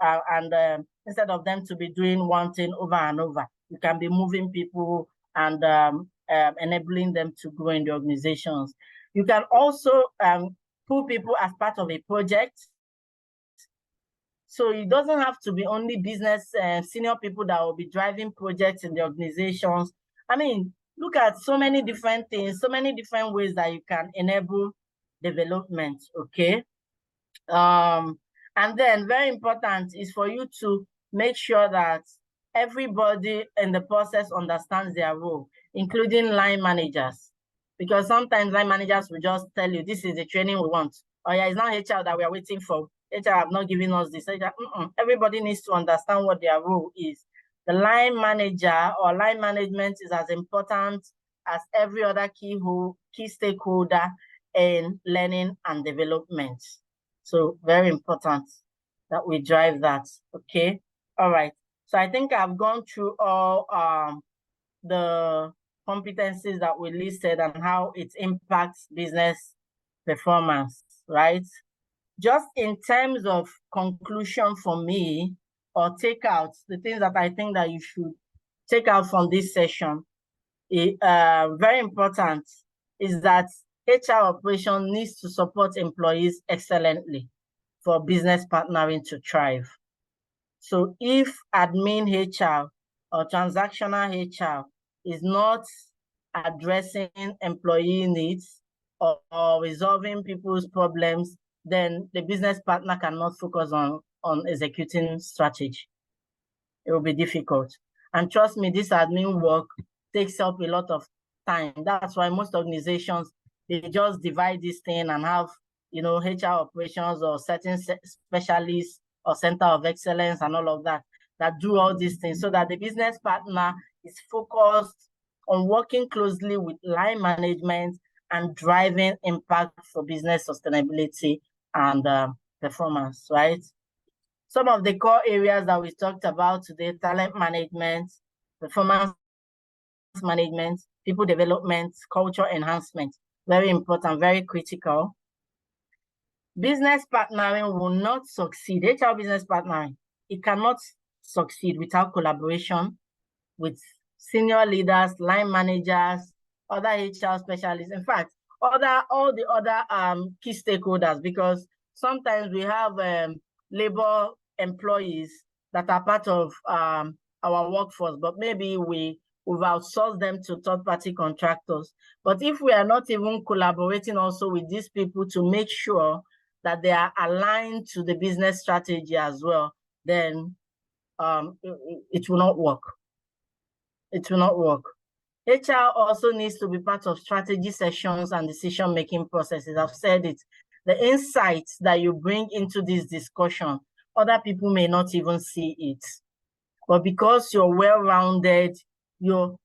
instead of them to be doing one thing over and over, you can be moving people and enabling them to grow in the organizations. You can also put people as part of a project. So it doesn't have to be only business senior people that will be driving projects in the organizations. I mean, look at so many different things, so many different ways that you can enable development, okay? And then very important is for you to make sure that everybody in the process understands their role, including line managers. Because sometimes line managers will just tell you, this is the training we want. Oh yeah, it's not HR that we are waiting for. HR have not given us this. Everybody needs to understand what their role is. The line manager or line management is as important as every other key stakeholder in learning and development. So very important that we drive that, okay? All right, so I think I've gone through all the competencies that we listed and how it impacts business performance, right? Just in terms of conclusion for me, or takeouts, the things that I think that you should take out from this session, very important, is that HR operation needs to support employees excellently for business partnering to thrive. So if admin HR or transactional HR is not addressing employee needs or resolving people's problems, then the business partner cannot focus on executing strategy. It will be difficult. And trust me, this admin work takes up a lot of time. That's why most organizations, they just divide this thing and have, HR operations or certain specialists or center of excellence and all of that do all these things, so that the business partner is focused on working closely with line management and driving impact for business sustainability and performance, right? Some of the core areas that we talked about today: talent management, performance management, people development, culture enhancement. Very important, very critical. Business partnering will not succeed. HR business partnering, it cannot succeed without collaboration with senior leaders, line managers, other HR specialists. In fact, all the other key stakeholders, because sometimes we have labor employees that are part of our workforce, but maybe we've outsourced them to third-party contractors. But if we are not even collaborating also with these people to make sure that they are aligned to the business strategy as well, then it will not work. It will not work. HR also needs to be part of strategy sessions and decision-making processes. I've said it. The insights that you bring into this discussion, other people may not even see it. But because you're well-rounded, you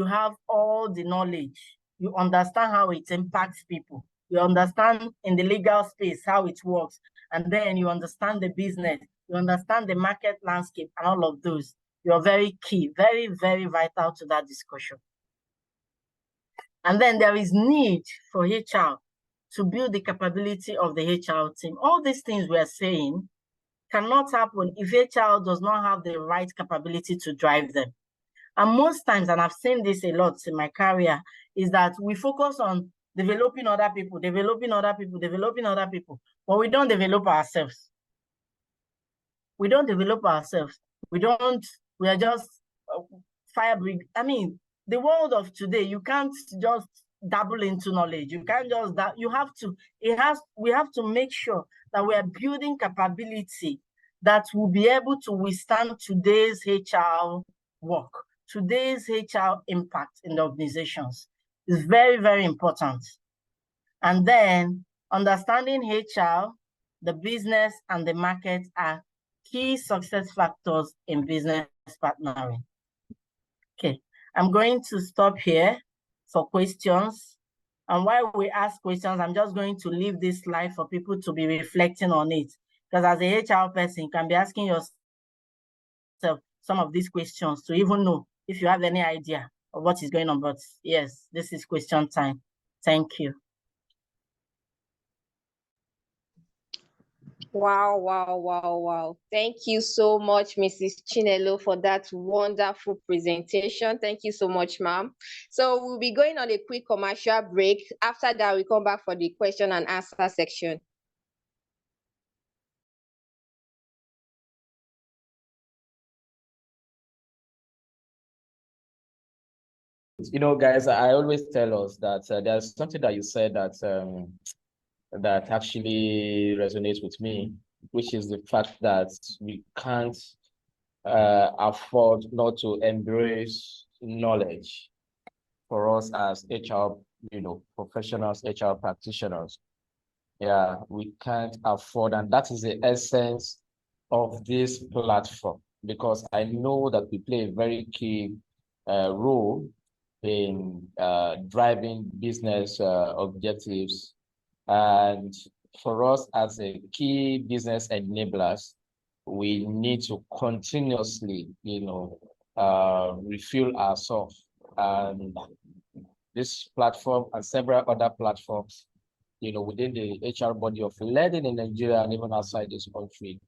have all the knowledge, you understand how it impacts people, you understand in the legal space how it works, and then you understand the business, you understand the market landscape and all of those. You're very key, very, very vital to that discussion. And then there is need for HR to build the capability of the HR team. All these things we are saying cannot happen if HR does not have the right capability to drive them. And most times, and I've seen this a lot in my career, is that we focus on developing other people, developing other people, developing other people, but we don't develop ourselves. We don't develop ourselves. We are just fire brigade. I mean, the world of today, you can't just dabble into knowledge. You can't just that. You have to. We have to make sure that we are building capability that will be able to withstand today's HR work, today's HR impact in the organizations. Is very, very important. And then understanding HR, the business, and the market are key success factors in business partnering. Okay, I'm going to stop here for questions. And while we ask questions, I'm just going to leave this slide for people to be reflecting on it. Because as a HR person, you can be asking yourself some of these questions to even know if you have any idea of what is going on. But yes, this is question time. Thank you. Wow. Thank you so much, Mrs. Chinelo, for that wonderful presentation. Thank you so much, ma'am. So we'll be going on a quick commercial break. After that, we come back for the question and answer section. You know, guys, I always tell us that there's something that you said that that actually resonates with me, which is the fact that we can't afford not to embrace knowledge for us as HR, professionals, HR practitioners. Yeah, we can't afford, and that is the essence of this platform, because I know that we play a very key role in driving business objectives. And for us as a key business enablers, we need to continuously, refuel ourselves. And this platform and several other platforms, within the HR body of learning in Nigeria and even outside this country,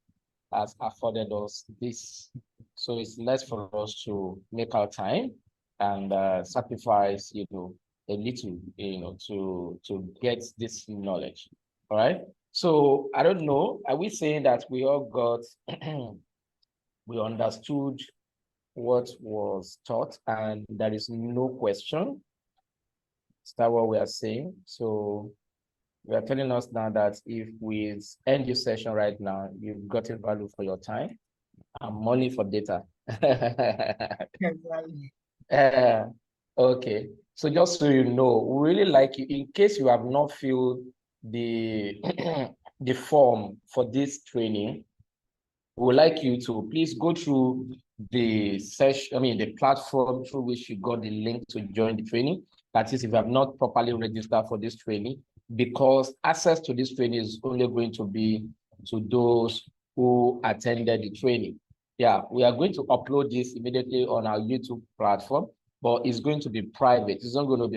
has afforded us this. So it's less for us to make our time and sacrifice, a little, to get this knowledge. All right. So I don't know. Are we saying that we all got, we understood what was taught and there is no question? Is that what we are saying? So we are telling us now that if we end this session right now, you've gotten value for your time and money for data. Okay. So just so you know, we really like you, in case you have not filled the the form for this training, we would like you to please go through the session, the platform through which you got the link to join the training. That is, if you have not properly registered for this training, because access to this training is only going to be to those who attended the training. Yeah, we are going to upload this immediately on our YouTube platform, but it's going to be private. It's not going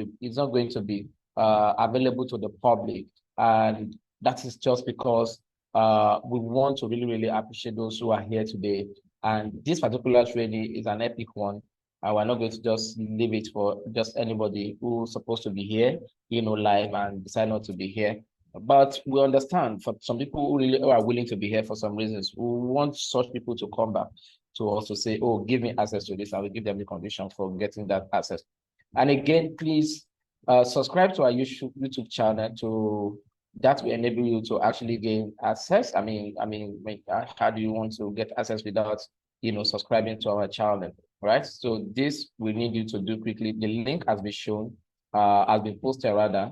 to be available to the public, and that is just because we want to really appreciate those who are here today. And this particular training is an epic one. We're not going to just leave it for just anybody who's supposed to be here, live and decide not to be here. But we understand for some people who are willing to be here for some reasons, we want such people to come back to also say, oh, give me access to this, and we give them the condition for getting that access. And again, please subscribe to our YouTube channel that will enable you to actually gain access. How do you want to get access without, subscribing to our channel, right? So this we need you to do quickly. The link has been shown, has been posted rather.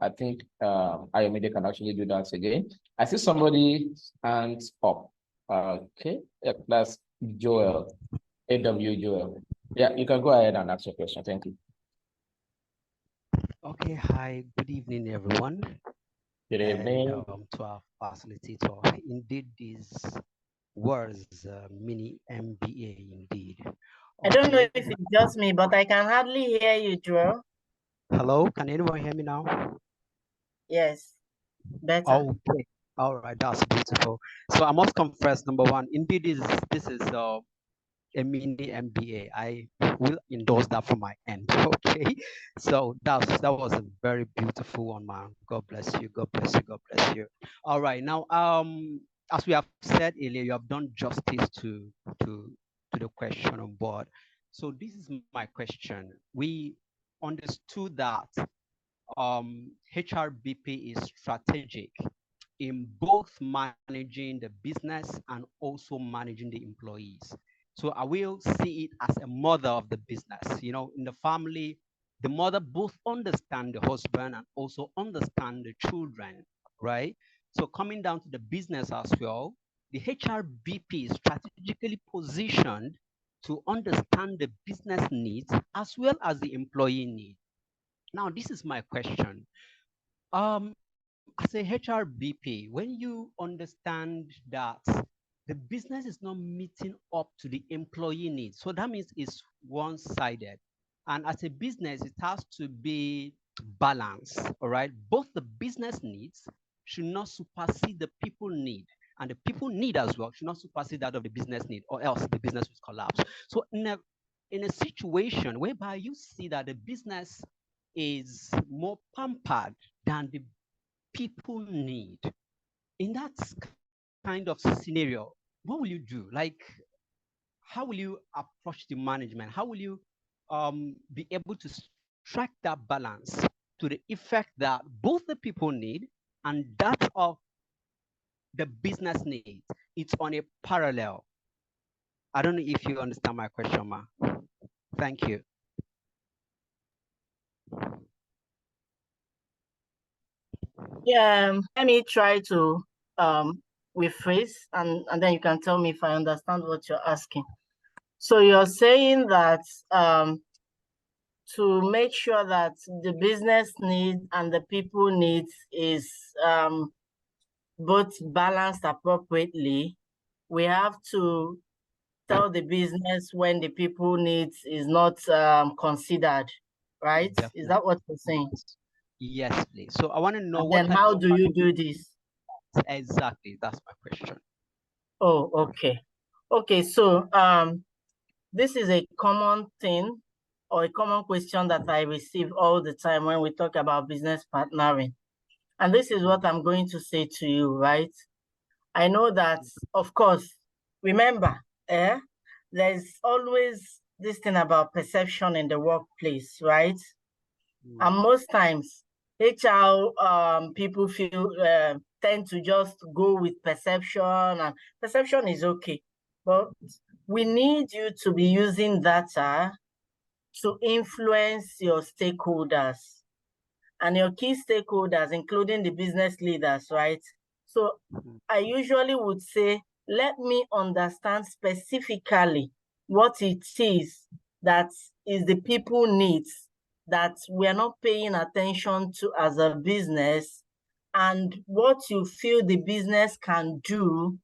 I think Ayomide can actually do that again. I see somebody hands up. Okay, yeah, that's Joel, AW Joel. Yeah, you can go ahead and ask your question. Thank you. Okay, hi, good evening, everyone. Good evening. To our facilitator, indeed, this was mini MBA indeed. I don't know if it's just me, but I can hardly hear you, Joel. Hello, can anyone hear me now? Yes, better. Okay, all right, that's beautiful. So I must confess, number one, indeed, this is a mini MBA. I will endorse that from my end. Okay. So that was a very beautiful one, man. God bless you. God bless you. God bless you. All right. Now, as we have said earlier, you have done justice to the question on board. So this is my question. We understood that HRBP is strategic in both managing the business and also managing the employees. So I will see it as a mother of the business. You know, in the family, the mother both understand the husband and also understand the children, right? So coming down to the business as well, the HRBP is strategically positioned to understand the business needs as well as the employee needs. Now, this is my question. As a HRBP, when you understand that the business is not meeting up to the employee needs, so that means it's one-sided. And as a business, it has to be balanced, all right? Both the business needs should not supersede the people need, and the people need as well should not supersede that of the business need, or else the business will collapse. So in a situation whereby you see that the business is more pampered than the people need, in that kind of scenario, what will you do? Like, how will you approach the management? How will you be able to strike that balance to the effect that both the people need and that of the business needs? It's on a parallel. I don't know if you understand my question, Ma. Thank you. Yeah, let me try to rephrase and then you can tell me if I understand what you're asking. So you're saying that to make sure that the business needs and the people needs is both balanced appropriately, we have to tell the business when the people needs is not considered, right? Definitely. Is that what you're saying? Yes, please. So I want to know And what then how do you do this? Exactly, that's my question. Oh, okay. Okay, so this is a common thing or a common question that I receive all the time when we talk about business partnering. And this is what I'm going to say to you, right? I know that, of course, remember, there's always this thing about perception in the workplace, right? And most times, HR people tend to just go with perception, and perception is okay. But we need you to be using data to influence your stakeholders and your key stakeholders, including the business leaders, right? So I usually would say, let me understand specifically what it is that is the people needs that we're not paying attention to as a business, and what you feel the business can do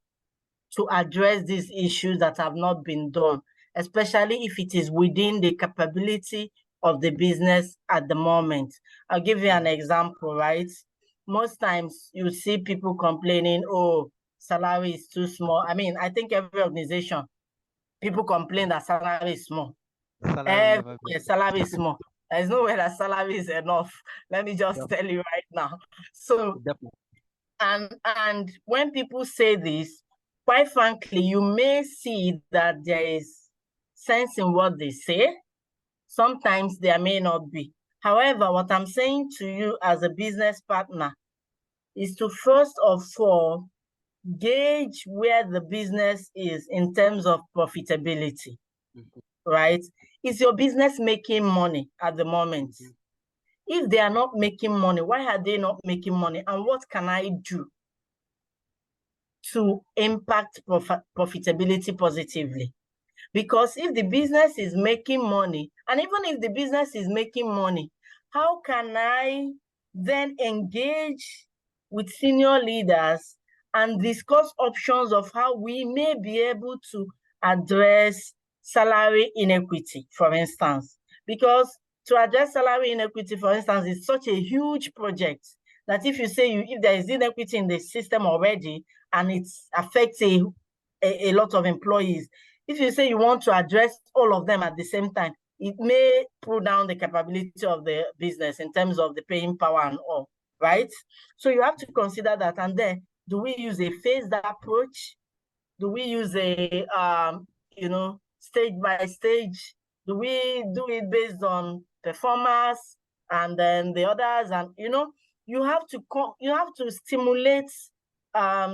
to address these issues that have not been done, especially if it is within the capability of the business at the moment. I'll give you an example, right? Most times you see people complaining, oh, salary is too small. I mean, I think every organization, people complain that salary is small. Salary is small. There's no way that salary is enough. Let me just tell you right now. So, and when people say this, quite frankly, you may see that there is sense in what they say. Sometimes there may not be. However, what I'm saying to you as a business partner is to first of all gauge where the business is in terms of profitability, right? Is your business making money at the moment? If they are not making money, why are they not making money? And what can I do to impact profitability positively? Because if the business is making money, and even if the business is making money, how can I then engage with senior leaders and discuss options of how we may be able to address salary inequity, for instance? Because to address salary inequity, for instance, is such a huge project that if you say if there is inequity in the system already and it affects a lot of employees, if you say you want to address all of them at the same time, it may pull down the capability of the business in terms of the paying power and all, right? So you have to consider that. And then, do we use a phased approach? Do we use a, stage by stage? Do we do it based on performance and then the others? And, you have to stimulate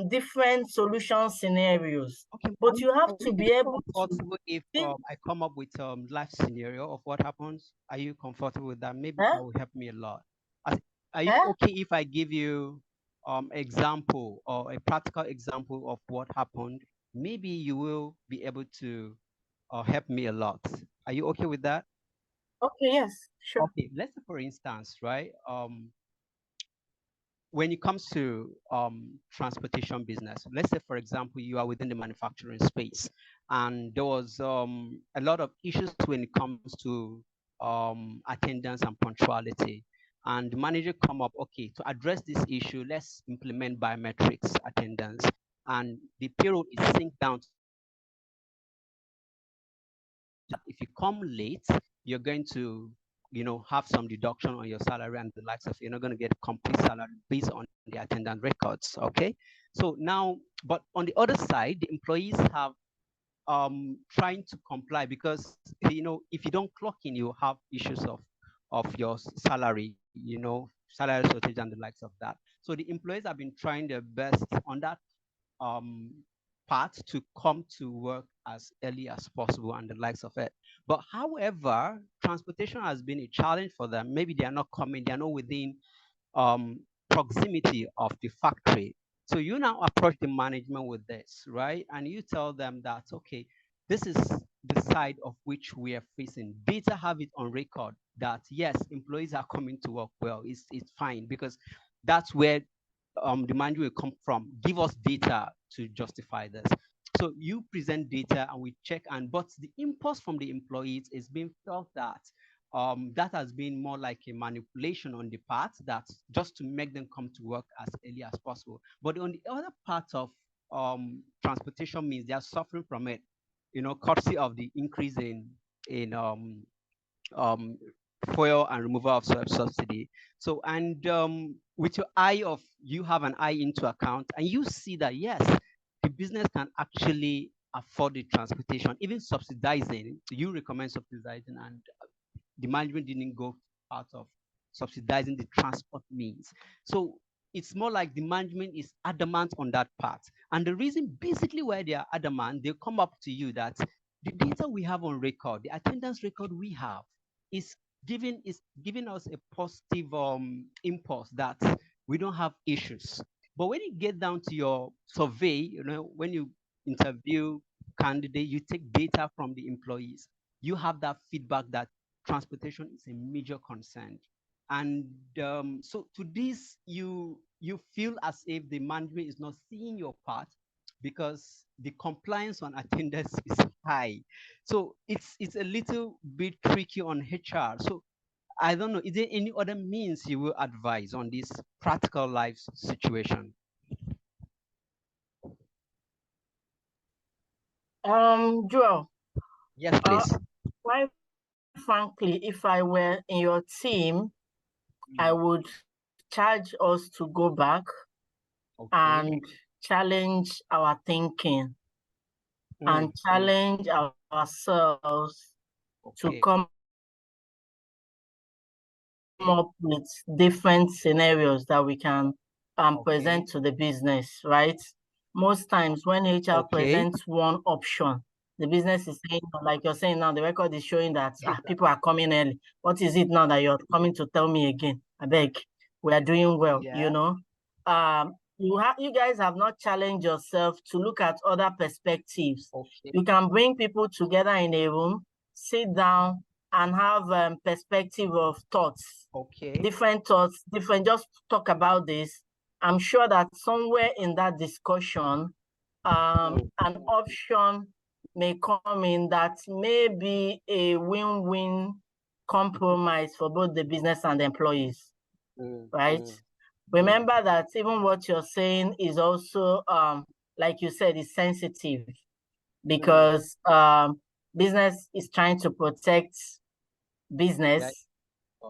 different solution scenarios. Okay, But you have are to you be able to comfortable if think, I come up with life scenario of what happens? Are you comfortable with that? Maybe eh? that will help me a lot. Are you Eh? okay if I give you example or a practical example of what happened? Maybe you will be able to help me a lot. Are you okay with that? Okay, yes, sure. Okay, let's say for instance, right? When it comes to transportation business, let's say, for example, you are within the manufacturing space and there was a lot of issues when it comes to attendance and punctuality. And the manager come up, okay, to address this issue, let's implement biometrics attendance. And the payroll is synced down. If you come late, you're going to have some deduction on your salary and the likes of, you're not going to get complete salary based on the attendance records. Okay. So now, but on the other side, the employees have trying to comply because, if you don't clock in, you have issues of your salary, salary shortage and the likes of that. So the employees have been trying their best on that part to come to work as early as possible and the likes of it. But however, transportation has been a challenge for them. Maybe they are not coming, they are not within proximity of the factory. So you now approach the management with this, right? And you tell them that, okay, this is the side of which we are facing. Better have it on record that yes, employees are coming to work well. It's fine, because that's where the manager will come from. Give us data to justify this. So you present data and we check, but the impulse from the employees is being felt that that has been more like a manipulation on the part, that just to make them come to work as early as possible. But on the other part of transportation means they are suffering from it, courtesy of the increase in fuel and removal of subsidy. So, and with your you have an eye into account, and you see that yes, the business can actually afford the transportation, even subsidizing. You recommend subsidizing, and the management didn't go out of subsidizing the transport means. So it's more like the management is adamant on that part. And the reason basically why they are adamant, they come up to you that the data we have on record, the attendance record we have, is giving us a positive impulse that we don't have issues. But when you get down to your survey, when you interview candidate, you take data from the employees, you have that feedback that transportation is a major concern. And so to this, you feel as if the management is not seeing your part because the compliance on attendance is high. So it's a little bit tricky on HR. So I don't know, is there any other means you will advise on this practical life situation? Joel. Yes, please. Quite frankly, if I were in your team, I would charge us to go back and challenge our thinking and challenge ourselves to come up with different scenarios that we can present to the business, right? Most times when HR presents one option, the business is saying, like you're saying now, the record is showing that people are coming early. What is it now that you're coming to tell me again? I beg, we are doing well, you guys have not challenged yourself to look at other perspectives. You can bring people together in a room, sit down, and have perspective of thoughts. Different thoughts, just talk about this. I'm sure that somewhere in that discussion, an option may come in that may be a win-win compromise for both the business and the employees, right? Remember that even what you're saying is also, like you said, is sensitive. because business is trying to protect business,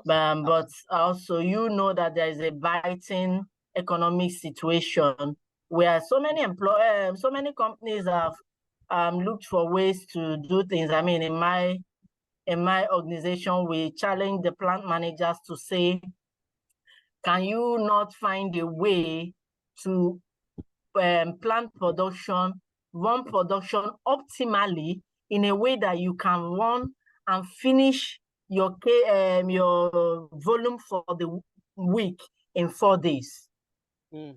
but also you know that there is a biting economic situation where so many companies have looked for ways to do things. I mean, in my organization, we challenge the plant managers to say, can you not find a way to plan production, run production optimally in a way that you can run and finish your volume for the week in 4 days,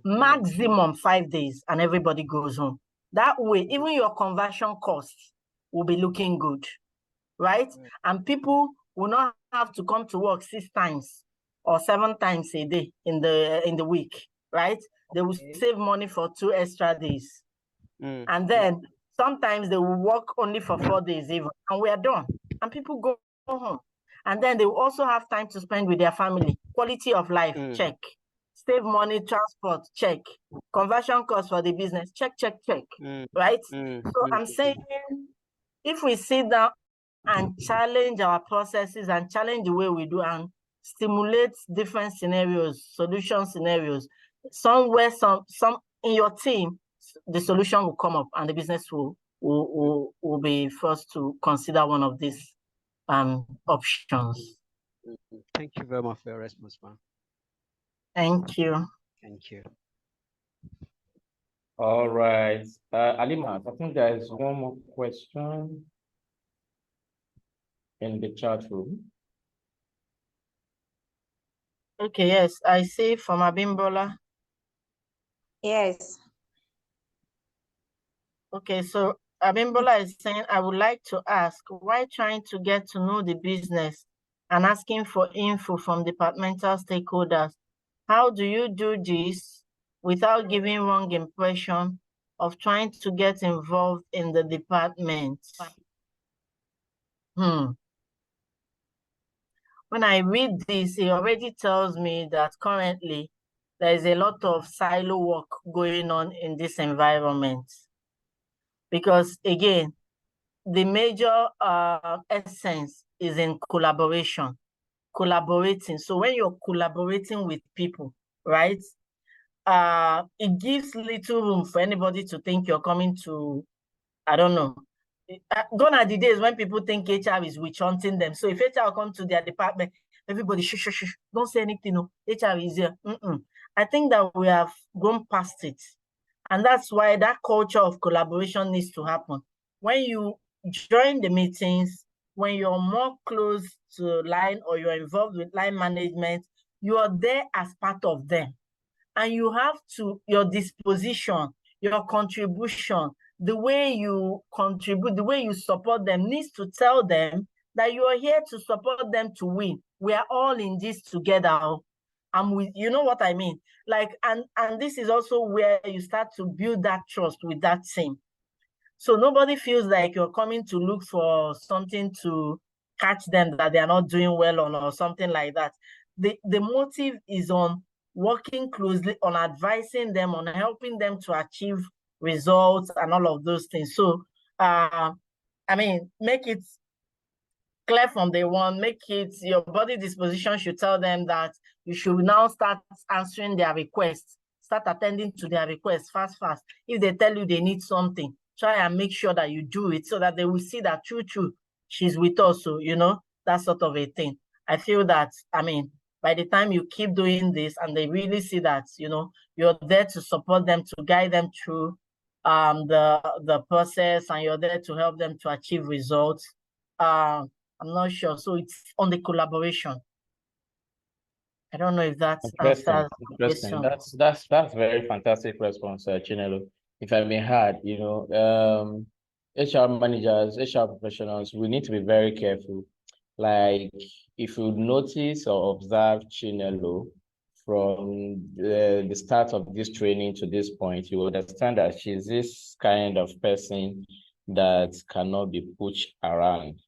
maximum 5 days, and everybody goes home. That way, even your conversion costs will be looking good, right? And people will not have to come to work 6 times or 7 times a day in the week, right? They will save money for 2 extra days. And then sometimes they will work only for 4 days even, and we are done. And people go home. And then they will also have time to spend with their family. Quality of life, check. Save money, transport, check. Conversion costs for the business, check. Right? So I'm saying, if we sit down and challenge our processes and challenge the way we do and stimulate different scenarios, solution scenarios, somewhere, some in your team, the solution will come up and the business will be forced to consider one of these options. Thank you very much for your response, ma'am. Thank you. Thank you. All right. Alima, I think there is one more question in the chat room. Okay, yes, I see from Abimbola. Yes. Okay, so Abimbola is saying, I would like to ask, why trying to get to know the business and asking for info from departmental stakeholders? How do you do this without giving wrong impression of trying to get involved in the department? When I read this, it already tells me that currently there is a lot of silo work going on in this environment. Because again, the major essence is in collaborating. So when you're collaborating with people, right, it gives little room for anybody to think you're coming to, I don't know. Gone are the days when people think HR is witch hunting them. So if HR come to their department, everybody shush, don't say anything. No, HR is here. I think that we have gone past it. And that's why that culture of collaboration needs to happen. When you join the meetings, when you're more close to line or you're involved with line management, you are there as part of them. And you have to, your disposition, your contribution, the way you contribute, the way you support them needs to tell them that you are here to support them to win. We are all in this together. You know what I mean? Like, and this is also where you start to build that trust with that team. So nobody feels like you're coming to look for something to catch them that they are not doing well on or something like that. The motive is on working closely, on advising them, on helping them to achieve results and all of those things. So, I mean, make it clear from day one, make it, your body disposition should tell them that you should now start answering their requests, start attending to their requests fast. If they tell you they need something, try and make sure that you do it so that they will see that true, she's with us. So, you know, that sort of a thing. I feel that, I mean, by the time you keep doing this and they really see that, you know, you're there to support them, to guide them through the process, and you're there to help them to achieve results. I'm not sure. So it's on the collaboration. I don't know if that's interesting. That's very fantastic response, Chinelo. If I may add, you know, HR managers, HR professionals, we need to be very careful. Like, if you notice or observe Chinelo from the start of this training to this point, you understand that she's this kind of person that cannot be pushed around.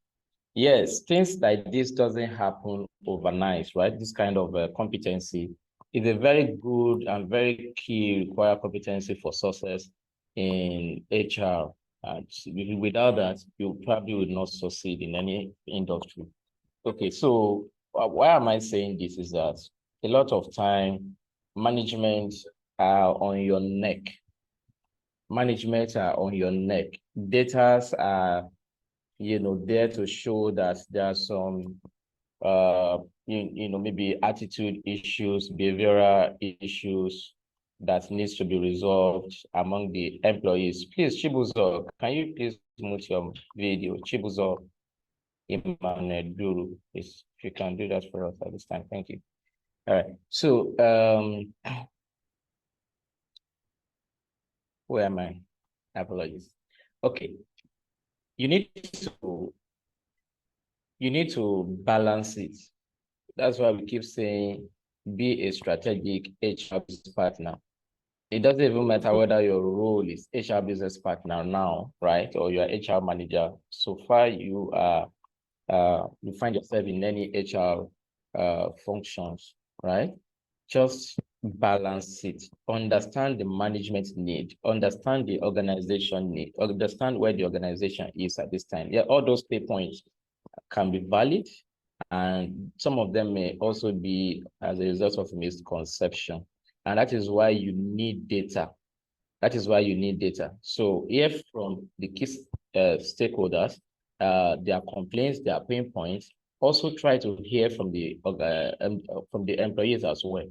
Yes, things like this doesn't happen overnight, right? This kind of competency is a very good and very key required competency for success in HR Without that, you probably would not succeed in any industry. Okay, so why am I saying this is that a lot of time management are on your neck. Management are on your neck. Datas are, there to show that there are some, maybe attitude issues, behavioral issues that needs to be resolved among the employees. Please, Chibuzo, can you please mute your video? Chibuzo Emmanuel Duru, please, if you can do that for us at this time, thank you. All right, so where am I? Apologies. Okay, you need to balance it. That's why we keep saying be a strategic HR business partner. It doesn't even matter whether your role is HR business partner now, right, or you're HR manager. So far, you are you find yourself in any HR functions, right? Just balance it. Understand the management need. Understand the organization need. Understand where the organization is at this time. Yeah, all those key points can be valid, and some of them may also be as a result of misconception. And that is why you need data. That is why you need data. So hear from the key stakeholders, their complaints, their pain points. Also try to hear from the employees as well.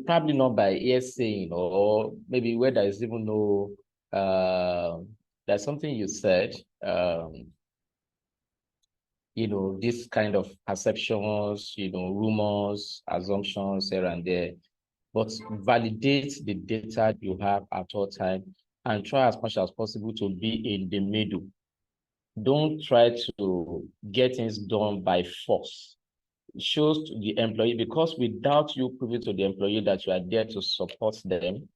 Probably not by ear saying, or maybe where there is even no, there's something you said, this kind of perceptions, rumors, assumptions here and there, but validate the data you have at all time and try as much as possible to be in the middle. Don't try to get things done by force. It shows to the employee, because without you proving to the employee that you are there to support them,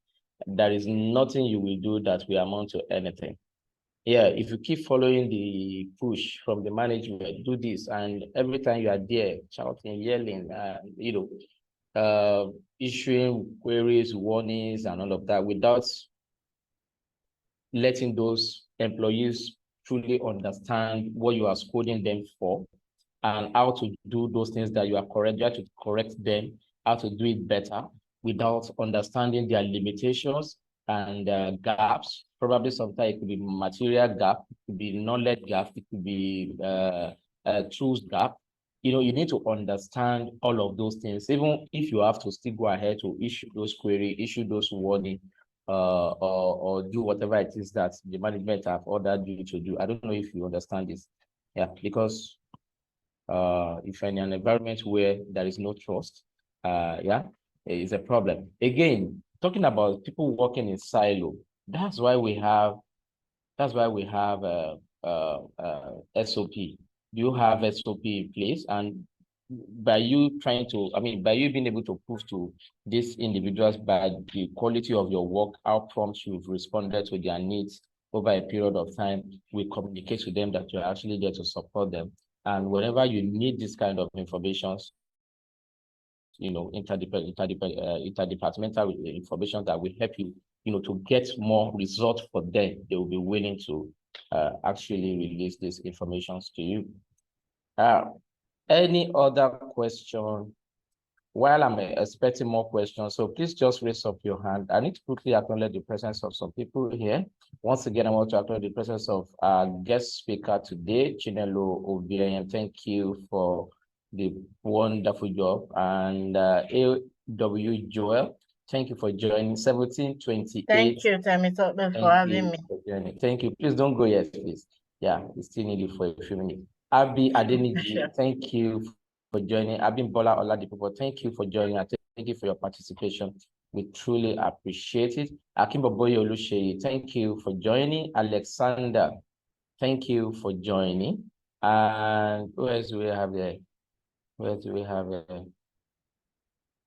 there is nothing you will do that will amount to anything. Yeah, if you keep following the push from the management, do this, and every time you are there shouting, yelling, issuing queries, warnings, and all of that without letting those employees truly understand what you are scolding them for and how to do those things that you are correct, you have to correct them, how to do it better without understanding their limitations and gaps. Probably sometimes it could be material gap, it could be knowledge gap, it could be tools gap. You need to understand all of those things, even if you have to still go ahead to issue those queries, issue those warnings, or do whatever it is that the management have ordered you to do. I don't know if you understand this. Yeah, because if you're in an environment where there is no trust, it's a problem. Again, talking about people working in silo, that's why we have SOP. You have SOP in place, and by you being able to prove to these individuals by the quality of your work, how prompt you've responded to their needs over a period of time, we communicate to them that you're actually there to support them. And whenever you need this kind of information, interdepartmental information that will help you, to get more results for them, they will be willing to actually release these informations to you. Any other question? While I'm expecting more questions, so please just raise up your hand. I need to quickly acknowledge the presence of some people here. Once again, I want to acknowledge the presence of our guest speaker today, Chinelo Obiayen. Thank you for the wonderful job. And A.W. Joel, thank you for joining. 1728. Thank you, Temitope, for having me. Thank you. Please don't go yet, please. Yeah, we still need you for a few minutes. Abi Adeniji, thank you for joining. Abim Bola Oladipo, thank you for joining. Thank you for your participation. We truly appreciate it. Akimboboye Oluseyi, thank you for joining. Alexander, thank you for joining. And who else do we have there? Where do we have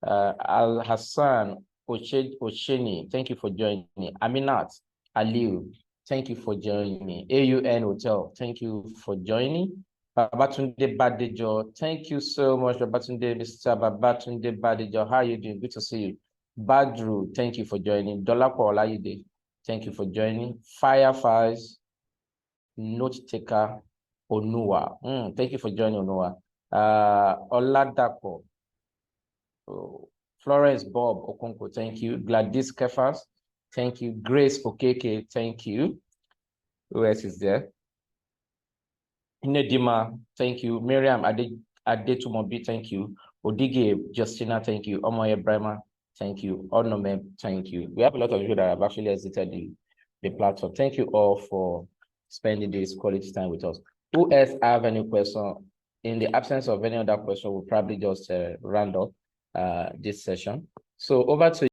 Al Hassan Osheni, thank you for joining. Aminat Aliu, thank you for joining me. AUN Hotel, thank you for joining. Babatunde Badejo, thank you so much, Babatunde, Mr. Babatunde Badejo. How are you doing? Good to see you. Badru, thank you for joining. Dolapo Olayide, thank you for joining. Fireflies, note taker, Onua. Thank you for joining, Onua. Oladapo, Florence Bob Okonko, thank you. Gladys Kefas, thank you. Grace Okeke, thank you. Who else is there? Inedima, thank you. Miriam Adetumobi, thank you. Odige Justina, thank you. Omoye Brema, thank you. Onome, thank you. We have a lot of you that have actually exited the platform. Thank you all for spending this quality time with us. Who else have any question? In the absence of any other question, we'll probably just round up this session. So over to